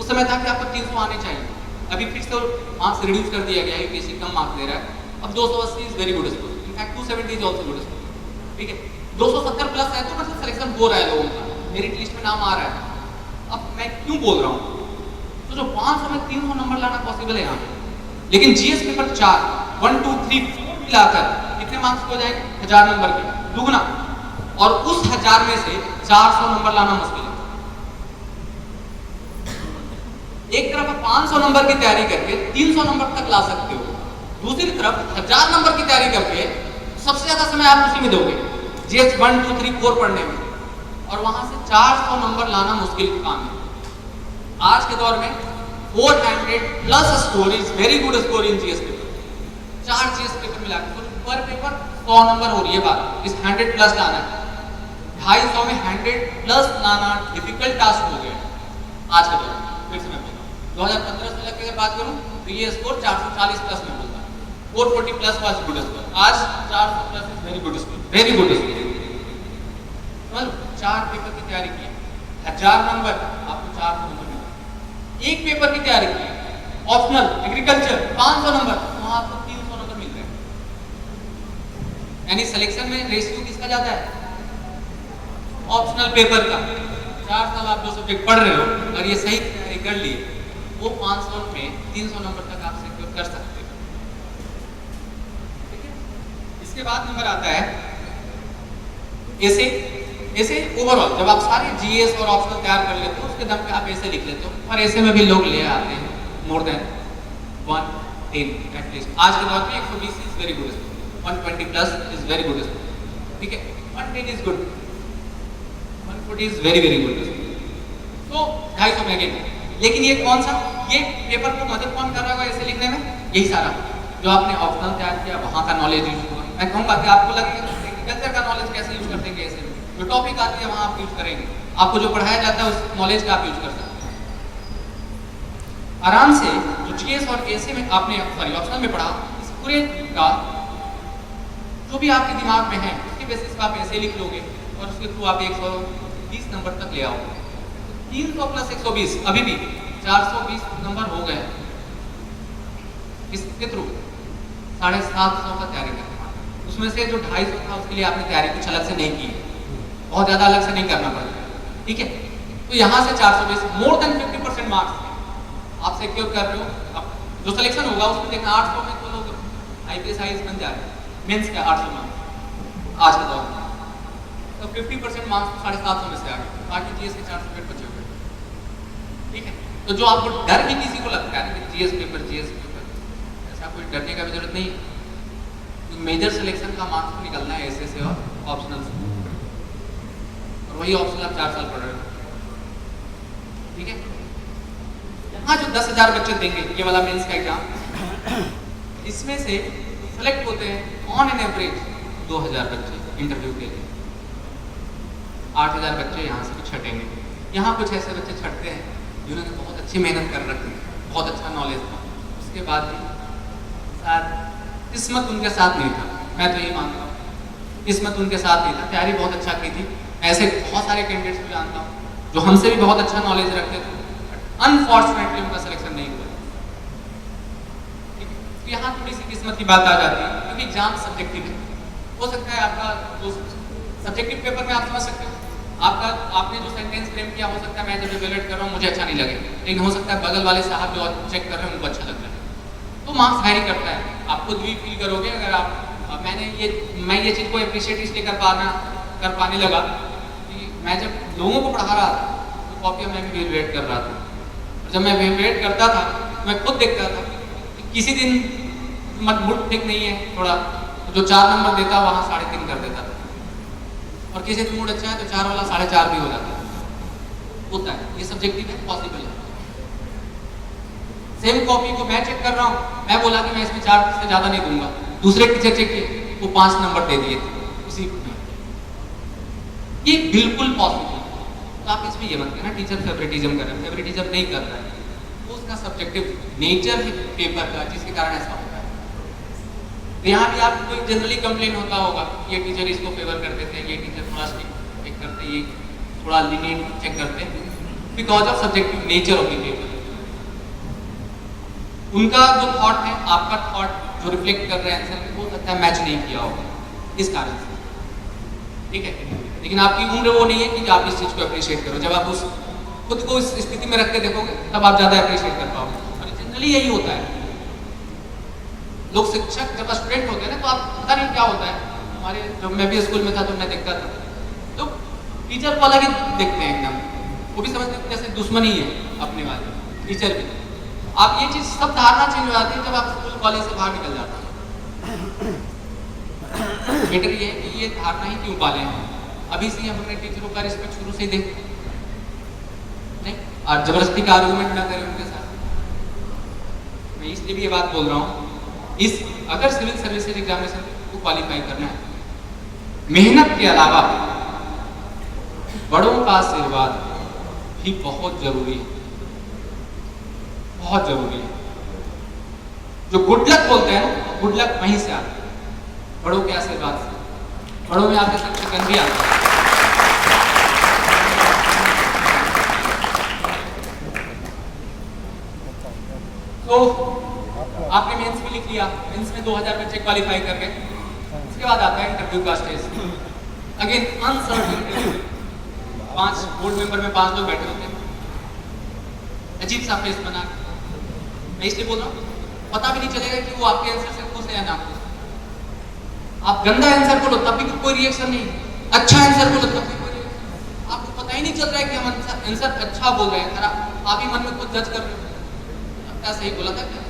उस समय था कि आपको 300 आने चाहिए, अभी फिर से मार्क्स रिड्यूस कर दिया गया है, यूपीएससी कम मार्क्स दे रहा है, अब 280 is very good score, in fact 270 is also good score, ठीक है। 270 प्लस है तो मतलब सिलेक्शन हो रहा है लोगों का, मेरिट लिस्ट में नाम आ रहा है। अब मैं क्यों बोल रहा हूँ, तो जो 500 में 300 नंबर लाना पॉसिबल है यहाँ पे, लेकिन जीएस पेपर 4 1 2 3 4 मिलाकर कितने मार्क्स हो जाएंगे, 1000 नंबर के, दुगना, और उस 1000 में से 400 नंबर लाना मुश्किल है। एक तरफ आप 500 नंबर की तैयारी करके 300 नंबर तक ला सकते हो, दूसरी तरफ 1000 नंबर की तैयारी करके सबसे ज्यादा समय आप उसी में दोगे, जीएस 1 2 3 4 पढ़ने में, और वहां से 400 नंबर लाना मुश्किल काम है। आज के दौर में 400 plus score is very good score in GS paper. 4 GS paper मिलाकर पर पेपर 100 नंबर हो रही है बात, इस 100 प्लस लाना है, 250 में 100 प्लस लाना डिफिकल्ट टास्क हो गया आज के दौर में। फिर से मैं बोल रहा हूँ 2015 से लेकर बात करूँ तो ये स्कोर 440 प्लस में बोलता है, 440 प्लस वाज गुड स्कोर, आज 400 plus is very good score, very good score. 4 paper की तैयारी की, 1000 नंबर आपको 400 नंबर मिला। एक पेपर की तैयारी की ऑप्शनल एग्रीकल्चर 500 नंबर, वहां आपको 300 नंबर मिल रहे हैं। यानी सिलेक्शन में रेशियो किसका ज्यादा है, ऑप्शनल पेपर का। 4 साल आप जो सब्जेक्ट पढ़ रहे हो और ये सही तैयारी कर लिए, वो 500 में 300 नंबर तक आप सिक्योर कर सकते हो, ठीक है। इसके बाद नंबर आता है ऐसे ऐसे ओवरऑल, जब आप सारे जीएस और ऑप्शनल तैयार कर लेते हो उसके दम पे आप ऐसे लिख लेते हो, और ऐसे में भी लोग ले आते हैं मोर देन 110 एटलीस्ट। आज के दौर में 120 is very good score, 120 plus is very good score, ठीक है। 110 is good, 140 is very very good score. तो 250 में अगेन, लेकिन ये कौन सा, ये पेपर को मदद कौन कर रहा होगा ऐसे लिखने में, यही सारा जो आपने ऑप्शनल तैयार किया वहां का नॉलेज यूज हुआ। मैं कहूँगा कि आपको लगेगा एग्रीकल्चर का नॉलेज कैसे यूज करते हैं, ऐसे जो टॉपिक आती है वहां आप यूज करेंगे, आपको जो पढ़ाया जाता है उस नॉलेज का आप यूज कर सकते हैं आराम से। जो जीएस और एसे में आपने ऑप्शनल में पढ़ा, इस पूरे का जो भी आपके दिमाग में है उसके बेसिस पर आप ऐसे लिख लोगे और उसके थ्रू आप 120 नंबर तक ले आओगे। 300 प्लस 120 अभी भी 420 नंबर हो गए, इसके थ्रू 750 का तैयारी करना। उसमें से जो 250 था उसके लिए आपने तैयारी कुछ अलग से नहीं की, बहुत ज्यादा अलग से नहीं करना पड़ेगा, ठीक है। तो यहाँ से 420 मोर देन 50% मार्क्स आप सिक्योर कर रहे हो। अब जो सिलेक्शन होगा उसमें देखना 800 में तो लोग आईपीएस आईएएस बन जा रहे हैं, मेंस का 800 मार्क्स आज के दौर में, तो 50% मार्क्स 750 में से आ गए, बाकी जीएस के 400 पेपर बचे हुए, ठीक है। तो जो आपको डर भी किसी को लगता है कि जीएस पेपर, ऐसा कोई डरने का भी जरूरत नहीं है। मेजर सिलेक्शन का मार्क्स निकलना है ऐसे से और ऑप्शनल से, और वही ऑप्शनल आप 4 साल पढ़ रहे हो, ठीक है। यहाँ जो 10,000 बच्चे देंगे ये वाला मेंस का एग्जाम, इसमें से सेलेक्ट होते हैं ऑन एन एवरेज 2000 बच्चे इंटरव्यू के लिए। 8000 बच्चे यहाँ से भी छटेंगे। यहाँ कुछ ऐसे बच्चे छटते हैं जिन्होंने बहुत अच्छी मेहनत कर रखी है, बहुत अच्छा नॉलेज था, उसके बाद भी शायद किस्मत उनके साथ नहीं था। मैं तो यही मानता हूँ किस्मत उनके साथ नहीं था, तैयारी बहुत अच्छा की थी। ऐसे बहुत सारे कैंडिडेट्स को जानता हूँ जो हमसे भी बहुत अच्छा नॉलेज रखते थे, अनफॉर्चुनेटली उनका सिलेक्शन नहीं हुआ। तो यहाँ थोड़ी सी किस्मत की बात आ जाती है, क्योंकि एग्जाम सब्जेक्टिव है। हो सकता है आपका जो सब्जेक्टिव पेपर में आप समझ सकते हो, आपने जो सेंटेंस फ्रेम किया, हो सकता है मैं जब इवैल्यूएट कर रहा हूँ मुझे अच्छा नहीं लगे, लेकिन हो सकता है बगल वाले साहब जो चेक कर रहे हैं उनको अच्छा लग रहा है, तो मार्क्स वैरी करता है। आप खुद भी फील करोगे अगर मैं ये चीज़ को अप्रिशिएट इसलिए कर पाने लगा कि मैं जब लोगों को पढ़ा रहा था तो कॉपी में भी इवैल्यूएट कर रहा था, और जब मैं इवैल्यूएट करता था तो मैं खुद देखता था कि किसी दिन मूड ठीक नहीं है थोड़ा, तो जो 4 नंबर देता वहाँ 3.5 कर देता था, और किसी दिन मूड अच्छा है तो 4 वाला 4.5 भी हो जाता होता है। ये सब्जेक्टिव है, पॉसिबल है। सेम कॉपी को मैं चेक कर रहा हूँ, मैं बोला कि मैं इसमें 4 से ज़्यादा नहीं दूंगा, दूसरे टीचर चेक किए वो 5 नंबर दे दिए थे उसी में। ये बिल्कुल पॉसिबल है। तो आप इसमें ये मत कहना टीचर फेवरेटिज्म कर रहा है, फेवरेटिज्म नहीं कर रहा है, वो उसका सब्जेक्टिव नेचर है पेपर का जिसके कारण ऐसा होता है। तो यहाँ भी आपको जनरली कंप्लेन होता होगा, ये टीचर इसको फेवर करते थे, ये टीचर थोड़ा स्ट्रिक्ट चेक करते, ये थोड़ा लीनियंट चेक करते, because of subjective nature of the paper. उनका जो थॉट है, आपका थॉट जो रिफ्लेक्ट कर रहे हैं आंसर में, हो सकता है मैच नहीं किया होगा इस कारण से, ठीक है। लेकिन आपकी उम्र वो नहीं है कि आप इस चीज को अप्रिशिएट करो। जब आप उस खुद को इस स्थिति में रख के देखोगे तब आप ज्यादा अप्रिशिएट कर पाओगे। और जनरली यही होता है, लोग शिक्षक जब स्टूडेंट होते हैं ना, तो आप पता नहीं क्या होता है, हमारे जब मैं भी स्कूल में था तो मैं देखता था, तो टीचर को अलग ही देखते हैं एकदम, वो भी समझते हैं जैसे दुश्मनी है अपने वाले टीचर भी। आप ये चीज सब धारणा चेंज हो जाती है जब आप स्कूल कॉलेज से बाहर निकल जाते हैं। बेटर ये है कि ये धारणा ही क्यों पाले हैं, अभी से हम अपने टीचरों का रिस्पेक्ट शुरू से ही दें, नहीं और जबरदस्ती का आर्गुमेंट ना करें उनके साथ। मैं इसलिए भी ये बात बोल रहा हूँ, इस अगर सिविल सर्विसेज एग्जामिनेशन को क्वालिफाई करना है, मेहनत के अलावा बड़ों का आशीर्वाद भी बहुत जरूरी है, बहुत जरूरी है। जो गुड लक बोलते हैं, गुड लक वहीं से आता है, बड़ों के आशीर्वाद से। बड़ों में आपके साथ चिकन भी आता है। तो आपने मेंस भी लिख लिया, मेंस में 2000 बच्चे क्वालिफाई कर गए। इसके बाद आता है इंटरव्यू का stage. Again uncertain, 5 board member में 5 लोग बैठे होते हैं, अजीब सा फेस बना। मैं इसलिए बोल रहा हूँ, पता भी नहीं चलेगा कि वो आपके आंसर से खुश है या ना खुश। आप गंदा आंसर बोलो तब भी कोई रिएक्शन नहीं, अच्छा आंसर बोलो तब भी कोई रिएक्शन। आपको पता ही नहीं चल रहा है कि हम आंसर अच्छा बोल रहे हैं, खराब। आप ही मन में खुद जज कर रहे हो, क्या सही बोला था क्या।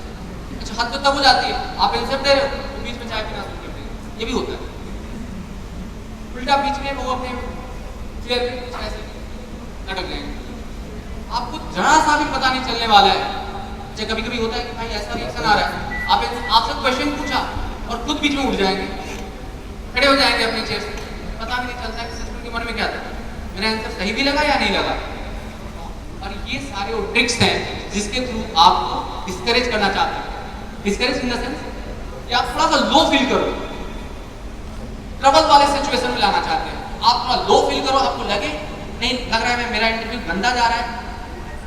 अच्छा, हद तो तब हो जाती है आप आंसर दे रहे हो तो बीच में चाय पीना शुरू कर देंगे, ये भी होता है। उल्टा बीच में वो अपने चेयर पे कुछ ऐसे लटक जाएंगे, आपको जरा सा भी पता नहीं चलने वाला है। अच्छा, कभी कभी होता है कि भाई ऐसा रिएक्शन आ रहा है, आपसे क्वेश्चन पूछा और खुद बीच में उठ जाएंगे, खड़े हो जाएंगे अपने चेयर से, पता भी नहीं चलता कि सच के मन में क्या था, मेरा आंसर सही भी लगा या नहीं लगा। और ये सारे वो ट्रिक्स हैं जिसके थ्रू आपको डिस्करेज करना चाहते हैं। डिस्करेज इन द सेंस कि आप थोड़ा सा लो फील करो, ट्रबल वाले सिचुएशन में लाना चाहते हैं। आप थोड़ा लो फील करो, आपको लगे नहीं लग रहा है मेरा इंटरव्यू गंदा जा रहा है,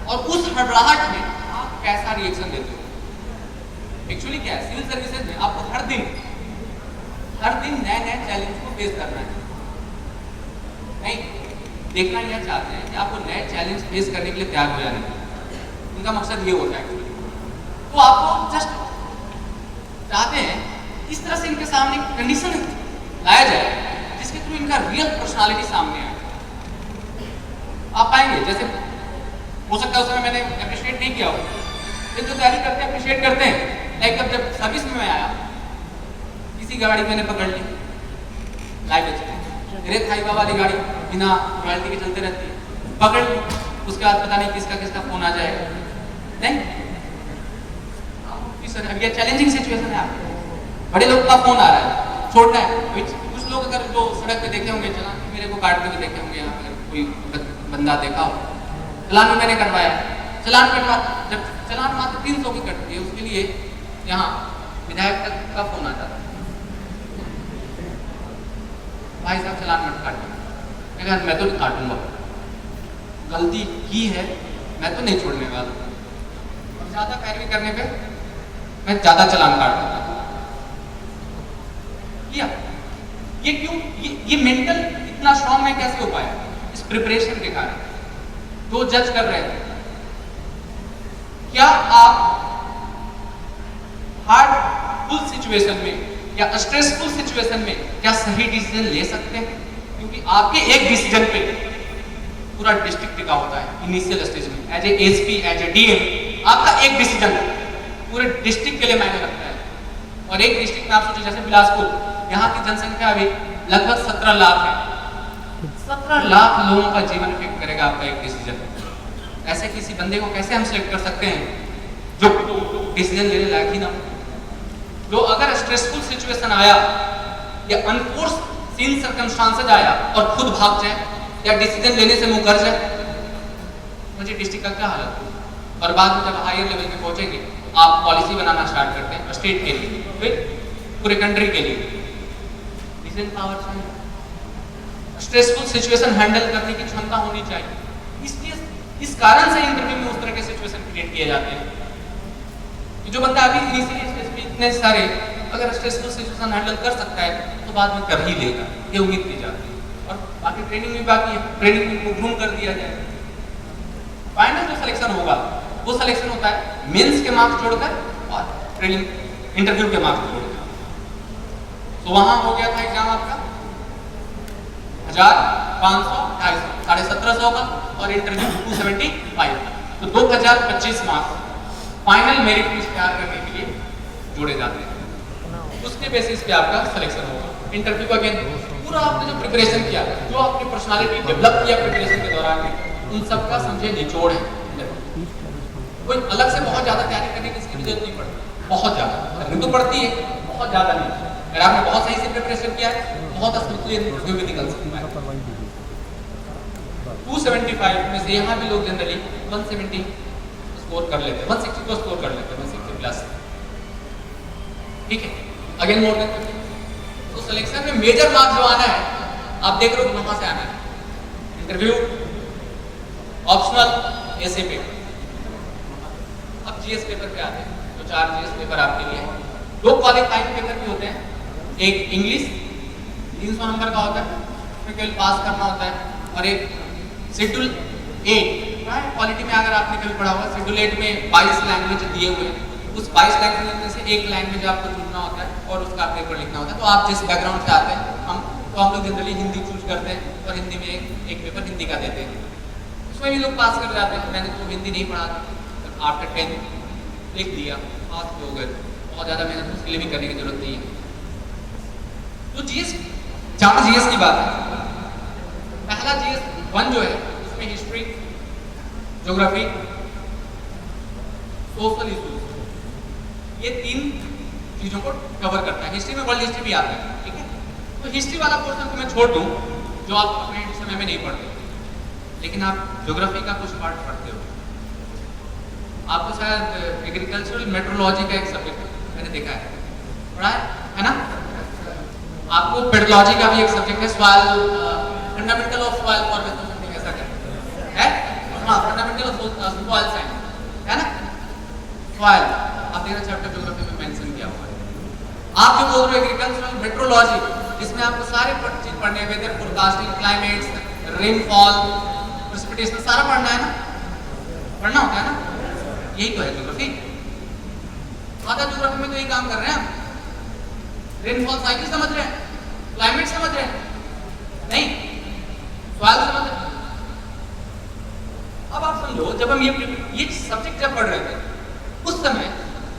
और उस हड़बड़ाहट में आप कैसा रिएक्शन देते हो। एक्चुअली क्या है, सिविल सर्विसेज में आपको हर दिन नए नए चैलेंज को फेस करना है। नहीं, देखना यह चाहते हैं कि आपको नए चैलेंज फेस करने के लिए तैयार हो जाने, उनका मकसद ये होता है। तो आपको जस्ट चाहते हैं इस तरह से इनके सामने कंडीशन लाया जाए जिसके थ्रू इनका रियल पर्सनालिटी सामने आए। आप पाएंगे जैसे हो सकता है उस समय मैंने अप्रिशिएट नहीं किया हो, लेकिन जो तैयारी करते हैं अप्रिशिएट करते हैं। लाइक अब जब सर्विस में मैं आया, किसी गाड़ी मैंने पकड़ ली लाइव रेत हाईवा वाली गाड़ी, बिना रॉयल्टी के चलते रहती है, पकड़ ली, उसके बाद पता नहीं किसका किसका फोन आ जाएगा। नहीं, अब ये चैलेंजिंग सिचुएशन है, आपको बड़े लोग का फोन आ रहा है, छोड़ना है। कुछ लोग अगर जो सड़क पे देखे होंगे, चलान मेरे को काटते हुए देखे होंगे, यहाँ पर कोई बंदा देखा हो, चलान में मैंने कटवाया, चलान कटवा, जब चलान मात्र 300 की कटती है, उसके लिए यहाँ विधायक तक का फोन आता था, भाई साहब चलान मत काटिए। मैं तो नहीं काटूंगा, गलती की है, मैं तो नहीं छोड़ने वाला। और ज्यादा पैरवी करने पे मैं ज्यादा चलान काट दूंगा। ये क्यों, ये मेंटल इतना स्ट्रांग में कैसे हो पाया? इस प्रिपरेशन के कारण। जो जज कर रहे थे, क्या आप हार्डफुल सिचुएशन में या स्ट्रेसफुल सिचुएशन में क्या सही डिसीजन ले सकते हैं? क्योंकि आपके एक डिसीजन पे पूरा डिस्ट्रिक्ट टिका होता है इनिशियल स्टेज में। As a SP, as a DM, आपका एक डिसीजन पूरे डिस्ट्रिक्ट के लिए मायने रखता है। और एक डिस्ट्रिक्ट में आप सोचिए जैसे बिलासपुर, यहाँ की जनसंख्या अभी लगभग 17 लाख है। 17 लाख लोगों का जीवन इफेक्ट करेगा आपका एक डिसीजन। ऐसे किसी बंदे को कैसे हम सिलेक्ट कर सकते हैं जो डिसीजन लेने लायक ही ना हो? जो अगर स्ट्रेसफुल सिचुएशन आया या अनफोर्स सीन सर्कमस्टांसेस आया और खुद भाग जाए या डिसीजन लेने से मुंह कर जाए, मुझे डिस्ट्रिक्ट का क्या हालत हो? और बाद में जब हायर लेवल पे पहुंचेंगे, आप पॉलिसी बनाना स्टार्ट करते हैं स्टेट के लिए, फिर पूरे कंट्री के लिए। रीजनिंग पावर चाहिए, स्ट्रेसफुल सिचुएशन हैंडल करने की क्षमता होनी चाहिए। इसलिए इस कारण से इंटरव्यू में उस तरह के सिचुएशन क्रिएट किए जाते हैं कि जो बंदा अभी इनिशियली इतने सारे अगर स्ट्रेसफुल सिचुएशन हैंडल कर सकता है तो बाद में कर ही लेगा, ये उम्मीद की जाती है। और बाकी ट्रेनिंग भी बाकी है, ट्रेनिंग में ग्रूम कर दिया जाए। फाइनल जो सिलेक्शन होगा वो सिलेक्शन होता है मेंस के मार्क्स जोड़कर और ट्रेनिंग इंटरव्यू के मार्क्स जोड़कर। तो वहां हो गया था एग्जाम आपका 1500, 250, 1750 का, और इंटरव्यू 275। तो 2025 मार्क्स फाइनल मेरिट लिस्ट तैयार करने के लिए जोड़े जाते हैं। उसके बेसिस पे आपका सिलेक्शन होगा। इंटरव्यू का अगेन पूरा आपने जो प्रिपरेशन किया, जो आपने पर्सनालिटी डेवलप किया प्रिपरेशन के दौरान में, उन सब का समझे निचोड़ है। कोई अलग से बहुत ज्यादा तैयारी करने की इसकी जरूरत नहीं पड़ती, बहुत ज्यादा करनी तो पड़ती है, बहुत ज्यादा नहीं। अगर आपने बहुत सही से प्रिपरेशन किया है, बहुत स्मूथली इंटरव्यू भी निकल सकता है। 275 में से यहाँ भी लोग जनरली 170 स्कोर कर लेते हैं, 160 को स्कोर कर लेते हैं, 160 प्लस। ठीक है, अगेन मोर देन 50। तो सिलेक्शन में मेजर मार्क्स जो आना है, आप देख रहे हो कहां से आना है। इंटरव्यू, ऑप्शनल, एसे पेपर। अब जीएस पेपर पे आते हैं। तो 4 जीएस पेपर आपके लिए, 2 क्वालिफाइंग पेपर भी होते हैं। एक इंग्लिश 300 नंबर का होता है, उसमें केवल पास करना होता है। और एक शेड्यूल 8 क्वालिटी में, अगर आपने कभी पढ़ा होगा, शेड्यूल 8 में 22 लैंग्वेज दिए हुए हैं। उस 22 लैंग्वेज में से एक लैंग्वेज आपको चुनना होता है और उसका पेपर लिखना होता है। तो आप जिस बैकग्राउंड से आते हैं, हम लोग जनरली हिंदी चूज करते हैं और हिंदी में एक पेपर हिंदी का देते हैं। उसमें भी लोग पास कर जाते हैं। मैंने तो हिंदी नहीं पढ़ा था, आफ्टर 10 लिख दिया, पास भी हो गए। बहुत ज़्यादा मेहनत उसके लिए भी करने की जरूरत नहीं है। तो जीएस, जहाँ जीएस की बात है, पहला जीएस 1 जो है, उसमें हिस्ट्री, ज्योग्राफी, सोशल इश्यूज, ये 3 चीजों को कवर करता है। हिस्ट्री में वर्ल्ड हिस्ट्री भी आता है। ठीक है, तो हिस्ट्री वाला पोर्शन को मैं छोड़ दूं, जो आप अपने समय में नहीं पढ़ते, लेकिन आप ज्योग्राफी का कुछ पार्ट पढ़ते हो। आपको शायद एग्रीकल्चरल मेट्रोलॉजी का एक सब्जेक्ट मैंने देखा है, पढ़ा है ना? आपको पेडोलॉजी का भी एक सब्जेक्ट है, soil, fundamental of soil formation, something ऐसा है। हाँ, फंडामेंटल ऑफ सॉइल साइंस है ना, सॉइल। आप देख रहे चैप्टर ज्योग्राफी में मेंशन किया हुआ है। आप जो बोल रहे हो एग्रीकल्चरल मेट्रोलॉजी, जिसमें आपको सारे चीज पढ़ने हैं, weather forecasting, climates, rainfall, precipitation, सारा पढ़ना है ना, पढ़ना होता है ना, यही तो है ज्योग्राफी। आधा ज्योग्राफी में तो यही काम कर रहे हैं हम। रेनफॉल साइकिल समझ रहे हैं, क्लाइमेट समझ रहे हैं, नहीं, सॉइल समझ रहे हैं। अब आप समझो, जब हम ये सब्जेक्ट जब पढ़ रहे थे, उस समय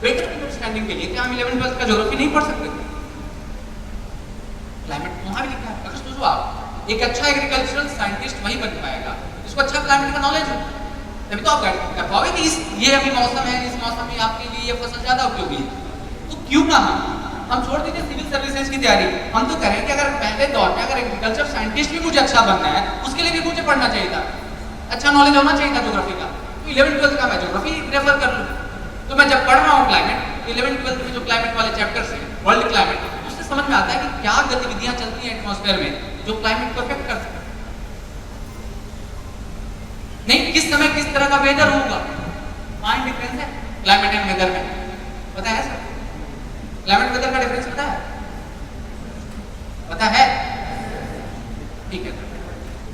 बेटर अंडरस्टैंडिंग के लिए हम 11-12 का ज्योग्राफी नहीं पढ़ सकते थे। क्लाइमेट वहां भी लिखा है। अगर सोचो आप, एक अच्छा एग्रीकल्चरल साइंटिस्ट वही बन पाएगा जिसको अच्छा क्लाइमेट का नॉलेज हो, तभी तो आप गाइड कर पाओगे कि ये अभी मौसम है, इस मौसम में आपके लिए ये फसल ज्यादा उपयोगी है। तो क्यों ना हम छोड़ दीजिए सिविल सर्विसेज की तैयारी, हम तो करें कि अगर पहले दौर में अगर एग्रीकल्चर साइंटिस्ट भी मुझे अच्छा बनना है, उसके लिए भी मुझे पढ़ना चाहिए था, अच्छा नॉलेज होना चाहिए था ज्योग्राफी का। तो 11-12 का मैं ज्योग्राफी रेफर कर लूँ। तो मैं जब पढ़ रहा हूँ क्लाइमेट, 11-12 में जो क्लाइमेट वाले चैप्टर्स हैं, वर्ल्ड क्लाइमेट, उससे समझ में आता है कि क्या गतिविधियां चलती हैं एटमॉस्फेयर में जो क्लाइमेट को अफेक्ट कर सकते हैं। नहीं, किस समय किस तरह का वेदर होगा, वहां डिफरेंस है क्लाइमेट एंड वेदर में, पता है सर? क्लाइमेट वेदर का डिफरेंस पता है? पता है? ठीक है,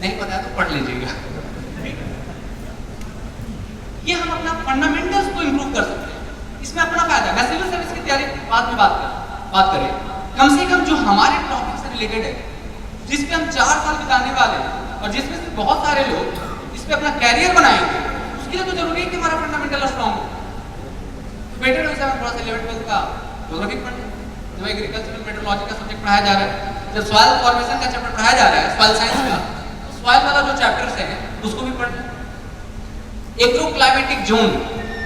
नहीं पता है तो पढ़ लीजिएगा। ये हम अपना फंडामेंटल्स को इंप्रूव कर सकते हैं, इसमें अपना फायदा है। मैं सिविल सर्विस की तैयारी बाद में बात करें, कम से कम जो हमारे टॉपिक से रिलेटेड है, जिस पे हम 4 साल बिताने वाले हैं और जिसमें से बहुत सारे लोग इस पे अपना कैरियर बनाएंगे, उसके लिए तो जरूरी है कि हमारा फंडामेंटल स्ट्रॉन्ग हो। तो बेटर है थोड़ा सा 11-12 का ज्योग्राफी पढ़ लें, जब एग्रीकल्चरल मेट्रोलॉजी का सब्जेक्ट पढ़ाया जा रहा है, जब सॉइल फॉर्मेशन का चैप्टर पढ़ाया जा रहा है, सॉइल साइंस का, तो सॉइल वाला जो चैप्टर्स है उसको भी पढ़ लें। Agro climatic zone,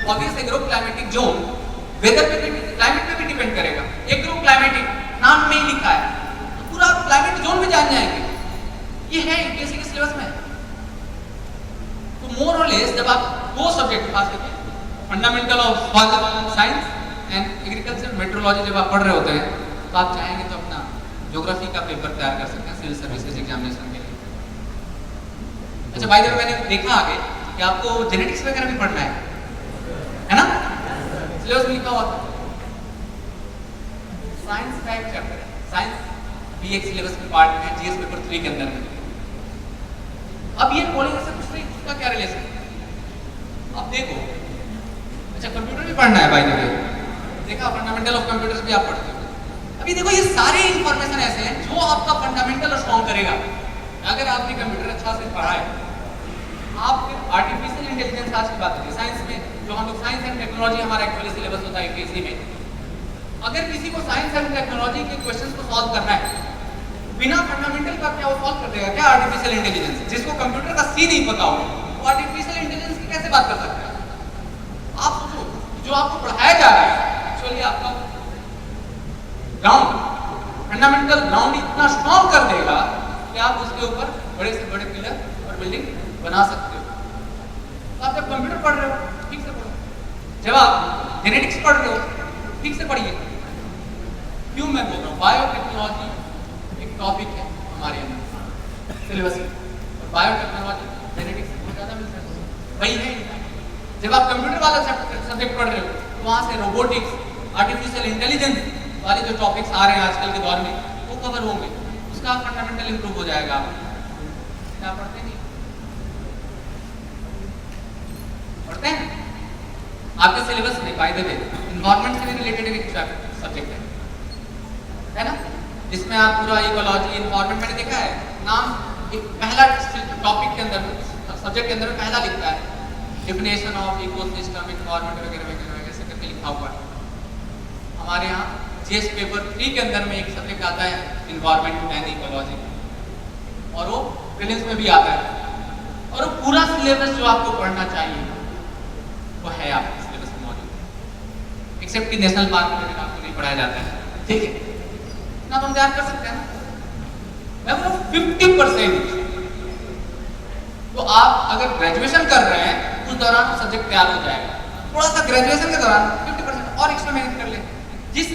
obvious agro climatic zone weather पे भी, क्लाइमेट पे भी डिपेंड करेगा। एग्रो क्लाइमेटिक नाम में ही लिखा है, तो पूरा क्लाइमेट जोन में जान जाएंगे, ये है यूपीएससी के सिलेबस में। तो मोर और लेस जब आप 2 सब्जेक्ट खास करके fundamental of science and agriculture metrology जब आप पढ़ रहे होते हैं, तो आप चाहेंगे तो अपना ज्योग्राफी का पेपर तैयार कर सकते हैं सिविल सर्विसेज एग्जामिनेशन के लिए। अच्छा भाई जब मैंने देखा आगे कि आपको जेनेटिक्स वगैरह भी पढ़ना है ना? सिलेबस में लिखा हुआ था साइंस का एक चैप्टर है, साइंस भी एक सिलेबस में पार्ट है जीएस पेपर 3 के अंदर में। अब ये बोलेंगे सर कुछ नहीं, उसका क्या रिलेशन? अब देखो, अच्छा कंप्यूटर भी पढ़ना है भाई द वे, देखा फंडामेंटल ऑफ कंप्यूटर्स भी आप पढ़ते हो। अभी देखो ये सारे इंफॉर्मेशन ऐसे हैं जो आपका फंडामेंटल स्ट्रॉन्ग करेगा। अगर आपने कंप्यूटर अच्छा से पढ़ा है, आप फिर आर्टिफिशियल इंटेलिजेंस आज की बात करिए साइंस में, जो हम लोग साइंस एंड टेक्नोलॉजी हमारा एक्चुअली सिलेबस होता है यूपीएससी में। अगर किसी को साइंस एंड टेक्नोलॉजी के क्वेश्चंस को सॉल्व करना है बिना फंडामेंटल का, क्या वो सॉल्व कर देगा क्या? आर्टिफिशियल इंटेलिजेंस, जिसको कंप्यूटर का सी नहीं पता हो वो आर्टिफिशियल इंटेलिजेंस की कैसे बात कर सकता है? आप सोचो जो आपको पढ़ाया जा रहा है एक्चुअली आपका ग्राउंड, फंडामेंटल ग्राउंड इतना स्ट्रॉन्ग कर देगा कि आप उसके ऊपर बड़े से बड़े पिलर और बिल्डिंग बना सकते हो। तो आप जब कंप्यूटर पढ़ रहे हो ठीक से पढ़ो, जब आप जेनेटिक्स पढ़ रहे हो ठीक से पढ़िए। क्यों मैं बोल रहा हूँ, बायोटेक्नोलॉजी एक टॉपिक है हमारे अंदर सिलेबस में, और बायोटेक्नोलॉजी जेनेटिक्स बहुत ज़्यादा मिलता है, वही है। जब आप कंप्यूटर वाला सब्जेक्ट पढ़ रहे हो तो वहाँ से रोबोटिक्स, आर्टिफिशियल इंटेलिजेंस वाले जो टॉपिक्स आ रहे हैं आजकल के दौर में वो कवर होंगे, उसका फंडामेंटल इंप्रूव हो जाएगा। आप क्या पढ़ते नहीं? पढ़ते हैं? आपके सिलेबस में बाय द वे एनवायरनमेंट से रिलेटेड एक सब्जेक्ट है ना, जिसमें आप पूरा इकोलॉजी एनवायरनमेंट, मैंने देखा है नाम एक पहला टॉपिक के अंदर सब्जेक्ट के अंदर पहला लिखता है डेफिनेशन ऑफ इकोसिस्टम एनवायरनमेंट वगैरह वगैरह ऐसे करके लिखा हुआ है। हमारे यहाँ जीएस पेपर 3 के अंदर में एक सब्जेक्ट आता है एनवायरनमेंट एंड इकोलॉजी, और वो प्रीलिम्स में भी आता है, और वो पूरा सिलेबस जो आपको पढ़ना चाहिए वो है आपके सिलेबस में मौजूद, एक्सेप्ट कि नेशनल पार्क में आपको नहीं पढ़ाया जाता है, ठीक है ना? तो हम तैयार कर सकते हैं ना? मैं बोल 50%। तो आप अगर ग्रेजुएशन कर रहे हैं उस दौरान सब्जेक्ट तैयार हो जाएगा, थोड़ा सा ग्रेजुएशन के दौरान 50% और एक्स्ट्रा मेहनत कर ले, जिस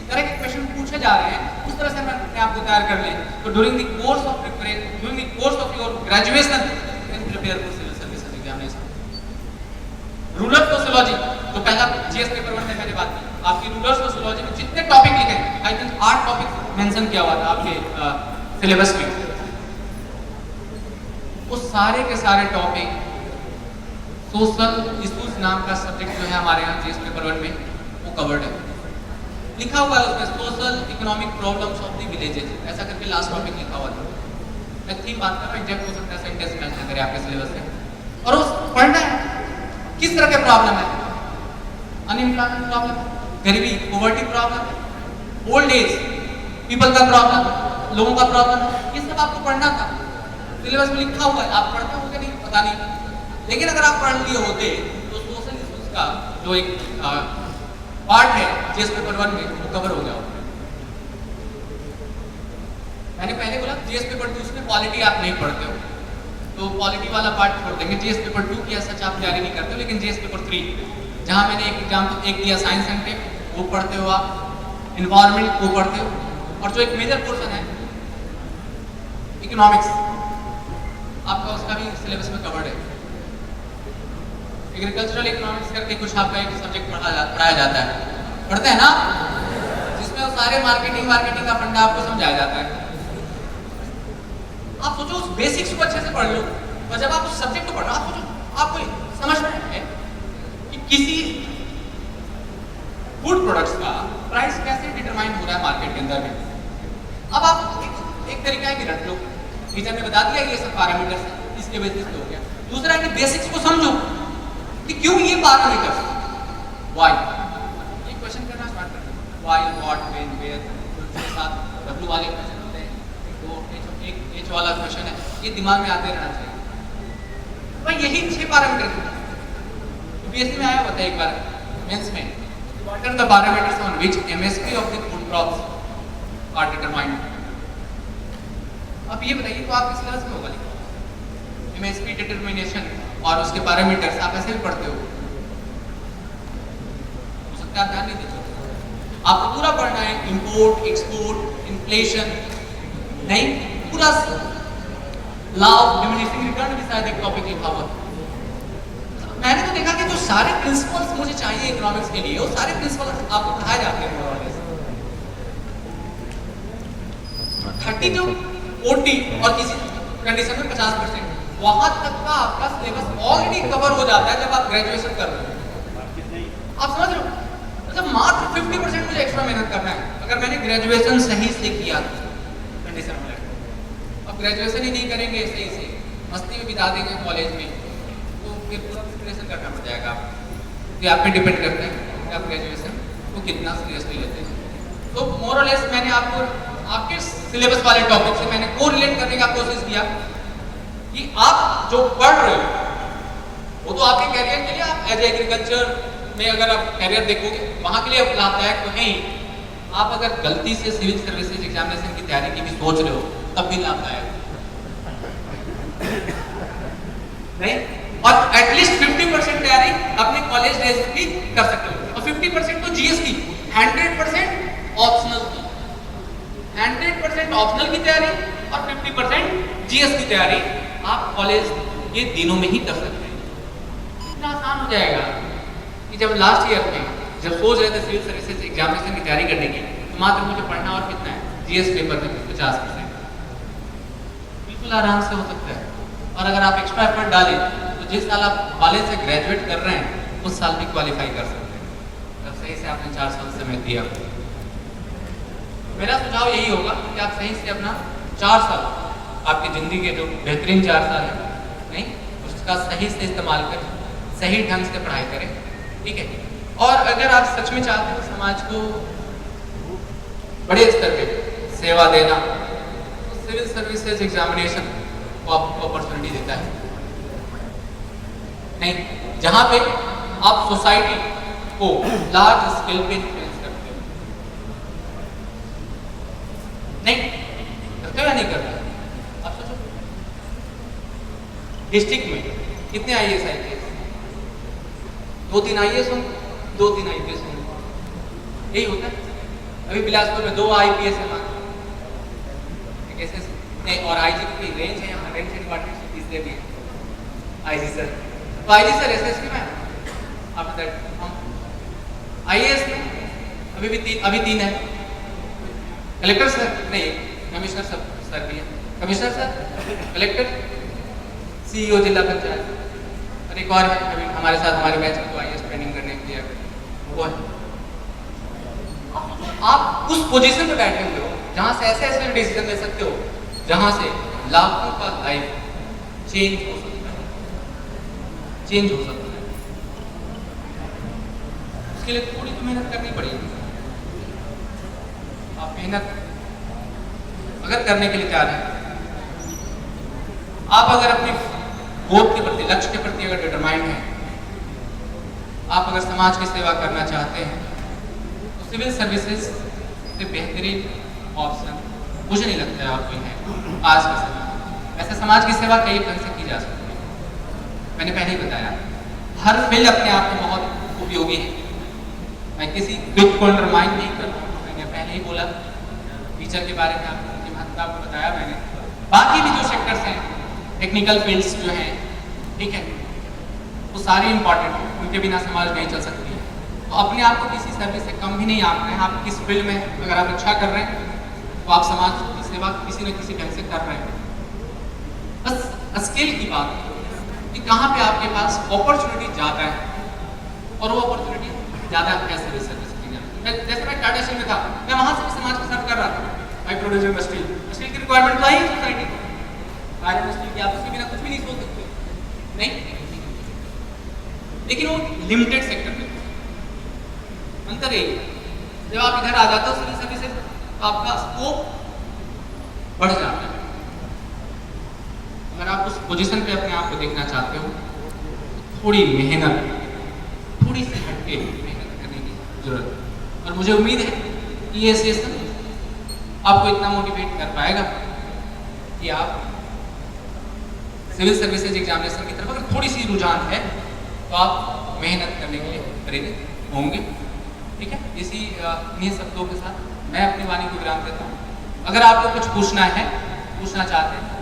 तरह के क्वेश्चन पूछे जा रहे हैं उस तरह से अपने आप को तैयार कर ले। तो during the course of preparation, during the course of your graduation can prepare for civil services examination. Rural sociology जो पहला जीएस पेपर 1 में मैंने बात की, आपकी रूरल सोशियोलॉजी में जितने टॉपिक लिखे हैं, आई थिंक 8 टॉपिक मेंशन किया हुआ था आपके सिलेबस में, वो सारे के सारे टॉपिक सोशल इश्यूज नाम का सब्जेक्ट जो है हमारे यहाँ जीएस पेपर 1 में वो कवर्ड है, लिखा हुआ है उसमें social economic problems of the villages, ऐसा करके लास्ट टॉपिक लिखा हुआ था। मैं थीम बात कर रहा हूँ, एग्जैक्ट हो सकता है सेंटेंस मैच ना करे आपके सिलेबस से, और उस पढ़ना है किस तरह के प्रॉब्लम है, अनएम्प्लॉयमेंट प्रॉब्लम, गरीबी poverty problem, old age people का प्रॉब्लम, लोगों का प्रॉब्लम, ये सब आपको पढ़ना था। सिलेबस में लिखा हुआ है, आप पढ़ते होंगे नहीं पता नहीं, लेकिन अगर आप पढ़ लिए होते तो सोशल इश्यूज का जो एक पार्ट है जीएस पेपर 1 में वो कवर हो गया होगा। मैंने पहले बोला जीएस पेपर 2 में पॉलिटी आप नहीं पढ़ते हो तो पॉलिटी वाला पार्ट छोड़ देंगे। जीएस पेपर 2 की सच आप तैयारी नहीं करते हो, लेकिन जीएस पेपर 3 जहां मैंने एक एग्जाम एक दिया साइंस एंड टेक वो पढ़ते हो, आप एनवायरनमेंट वो पढ़ते हो, और जो एक मेजर पोर्शन है इकोनॉमिक्स आपका उसका भी सिलेबस में कवर्ड है। एग्रीकल्चरल इकोनॉमिक्स करके कुछ आपका एक सब्जेक्ट पढ़ाया जाता है, पढ़ते हैं ना, जिसमें वो सारे मार्केटिंग का फंडा आपको समझाया जाता है। आप सोचो उस बेसिक्स को अच्छे से पढ़ लो, और जब आप उस सब्जेक्ट को पढ़ रहे हो आप सोचो आपको समझ में है कि किसी फूड प्रोडक्ट्स का प्राइस कैसे डिटरमाइन हो रहा है मार्केट के अंदर में। अब आप एक तरीका है कि रट लो, टीचर ने बता दिया ये सब पैरामीटर्स हैं, इसके बेसिस पे हो गया। दूसरा है कि बेसिक्स को समझो कि क्यों ये पैरामीटर्स, व्हाई, ये क्वेश्चन करना स्टार्ट कर दो, व्हाई, व्हाट, व्हेन, वेयर, उसके साथ डब्ल्यू वाले क्वेश्चन होते हैं, तो एक एच वाला क्वेश्चन है, ये दिमाग में आते रहना चाहिए। भाई यही 6 पैरामीटर यूपीएससी में आया होता है एक बार मेंस में, what are the parameters on which MSP of the food crops are determined. अब ये बताइए तो आपके सिलेबस में होगा लिखा एमएसपी डिटरमिनेशन और उसके पैरामीटर्स आप ऐसे भी पढ़ते हो सकता है, आप ध्यान नहीं देते। आपको पूरा पढ़ना है, इंपोर्ट, एक्सपोर्ट, इन्फ्लेशन, नहीं पूरा लॉ ऑफ डिमिनिशिंग रिटर्न भी शायद एक टॉपिक लिखा हुआ। मैंने तो देखा कि जो सारे प्रिंसिपल्स मुझे चाहिए इकोनॉमिक्स के लिए, वो सारे प्रिंसिपल्स आपको पढ़ाए जाते हैं मोरलेस 30 to 40 और किसी कंडीशन में 50%, वहां तक का आपका सिलेबस ऑलरेडी कवर हो जाता है जब आप ग्रेजुएशन कर रहे हो। आप समझ रहे हो? मतलब मात्र 50% मुझे एक्स्ट्रा मेहनत करना है। अगर मैंने ग्रेजुएशन सही से किया कंडीशन में, अब ग्रेजुएशन ही नहीं करेंगे सही से, मस्ती में बिता देंगे कॉलेज में, तो फिर पूरा प्रिपरेशन करना पड़ जाएगा आपको। ये आप पे डिपेंड करते हैं कि आप ग्रेजुएशन को कितना सीरियसली लेते हैं। तो मोर और लेस मैंने आपको आपके सिलेबस वाले टॉपिक से मैंने कोरिलेट करने का कोशिश किया कि आप जो पढ़ रहे हो वो तो आपके कैरियर के लिए, आप एज एग्रीकल्चर में अगर आप कैरियर देखोगे वहां के लिए लाभदायक तो है ही। आप अगर गलती से सिविल सर्विसेज एग्जामिनेशन की तैयारी की भी सोच रहे हो तब भी लाभदायक नहीं। और एटलीस्ट 50% तैयारी अपने कॉलेज डेज की कर सकते हो, और 50% तो जीएस की, 100% ऑप्शनल की, 100% ऑप्शनल की तैयारी और 50% जीएस की तैयारी आप कॉलेज के दिनों में ही कर सकते हैं। इतना आसान हो जाएगा कि जब लास्ट ईयर में जब सोच रहे थे सिविल सर्विसेज एग्जामिनेशन की तैयारी करने की, तो मात्र मुझे पढ़ना और कितना है जीएस पेपर में 50%, बिल्कुल आराम से हो सकता है। और अगर आप एक्स्ट्रा एफर्ट डालें तो जिस साल आप कॉलेज से ग्रेजुएट कर रहे हैं उस साल भी क्वालिफाई कर सकते हैं, जब सही से आपने 4 साल समय दिया। मेरा सुझाव यही होगा कि आप सही से अपना 4 साल, आपकी ज़िंदगी के जो बेहतरीन 4 साल है नहीं, उसका सही से इस्तेमाल करें, सही ढंग से पढ़ाई करें, ठीक है। और अगर आप सच में चाहते हो समाज को बड़े स्तर पे सेवा देना, तो सिविल सर्विसेज एग्जामिनेशन को आपको अपॉर्चुनिटी देता है नहीं, जहां पे आप सोसाइटी को लार्ज स्केल पे इन्फ्लुएंस करते हो। नहीं करते हो या नहीं करते? आप सोचो डिस्ट्रिक्ट में कितने आईएएस आईपीएस, 2-3 आईएएस होंगे, 2-3 आईपीएस होंगे, यही होता है। अभी बिलासपुर में 2 आईपीएस है मात्र, नहीं, और आईजी की रेंज है यहाँ, रेंज डिपार्टमेंट तीसरे भी है आईजी सर, तो आईजी सर एसएसपी में आफ्टर दैट हम आईएएस में अभी 3 है। कलेक्टर सर नहीं, कमिश्नर सर भी है, कमिश्नर सर, कलेक्टर, सीईओ जिला पंचायत, और एक और है अभी हमारे साथ हमारे बैच में तो आईएएस ट्रेनिंग करने के लिए वो है। आप उस पोजीशन पे बैठे हुए हो जहां से ऐसे ऐसे डिसीजन ले सकते हो जहां से लाखों का लाइफ चेंज हो सकता है, चेंज हो सकता है। उसके लिए थोड़ी तो मेहनत करनी पड़ेगी। आप मेहनत अगर करने के लिए तैयार हैं, आप अगर अपने गोल के प्रति, लक्ष्य के प्रति अगर डिटरमाइंड हैं, आप अगर समाज की सेवा करना चाहते हैं, तो सिविल सर्विसेज से बेहतरीन ऑप्शन मुझे नहीं लगता है आपको है आज के समय। वैसे समाज की सेवा कई ढंग से की जा सकती है, मैंने पहले ही बताया, हर फील्ड अपने आप में बहुत उपयोगी है। मैं किसी फील्ड को अंडरमाइन नहीं करता हूँ, मैंने पहले ही बोला, टीचर के बारे में आपकी महत्ता आपको बताया मैंने। बाकी भी जो सेक्टर्स हैं, टेक्निकल फील्ड्स जो हैं, ठीक है, वो सारी इंपॉर्टेंट हैं, उनके बिना समाज नहीं चल सकती है। तो अपने आप को किसी सर्विस से कम भी नहीं आंकना है। आप किस फील्ड में अगर आप अच्छा कर रहे हैं तो आप समाज की सेवा किसी न किसी ढंग से कर रहे हैं। बस स्किल की बात है कि कहाँ पे आपके पास अपॉर्चुनिटी ज़्यादा है, और वो अपॉर्चुनिटी ज़्यादा है सर्विस सर्विस। जैसे मैं टाटा स्टील में था, मैं वहाँ से भी समाज को सर्व कर रहा था, आई प्रोड्यूसिंग स्टील, स्टील की रिक्वायरमेंट तो आई सोसाइटी में, आयरन स्टील की, आप उसके बिना कुछ भी नहीं सोच सकते नहीं, लेकिन वो लिमिटेड सेक्टर में अंतर है। जब आप इधर आ जाते हो सिविल सर्विसेज, तो आपका स्कोप बढ़ जाता है। अगर आप उस पोजीशन पे अपने आप को देखना चाहते हो, तो थोड़ी मेहनत, थोड़ी सी हटके मेहनत करने की जरूरत है। और मुझे उम्मीद है कि ये सेशन आपको इतना मोटिवेट कर पाएगा कि आप सिविल सर्विसेज एग्जामिनेशन की तरफ अगर थोड़ी सी रुझान है तो आप मेहनत करने के लिए प्रेरित होंगे। ठीक है, इन्हीं शब्दों के साथ मैं अपनी वाणी को विराम देता हूँ। अगर आपको कुछ पूछना है, पूछना चाहते हैं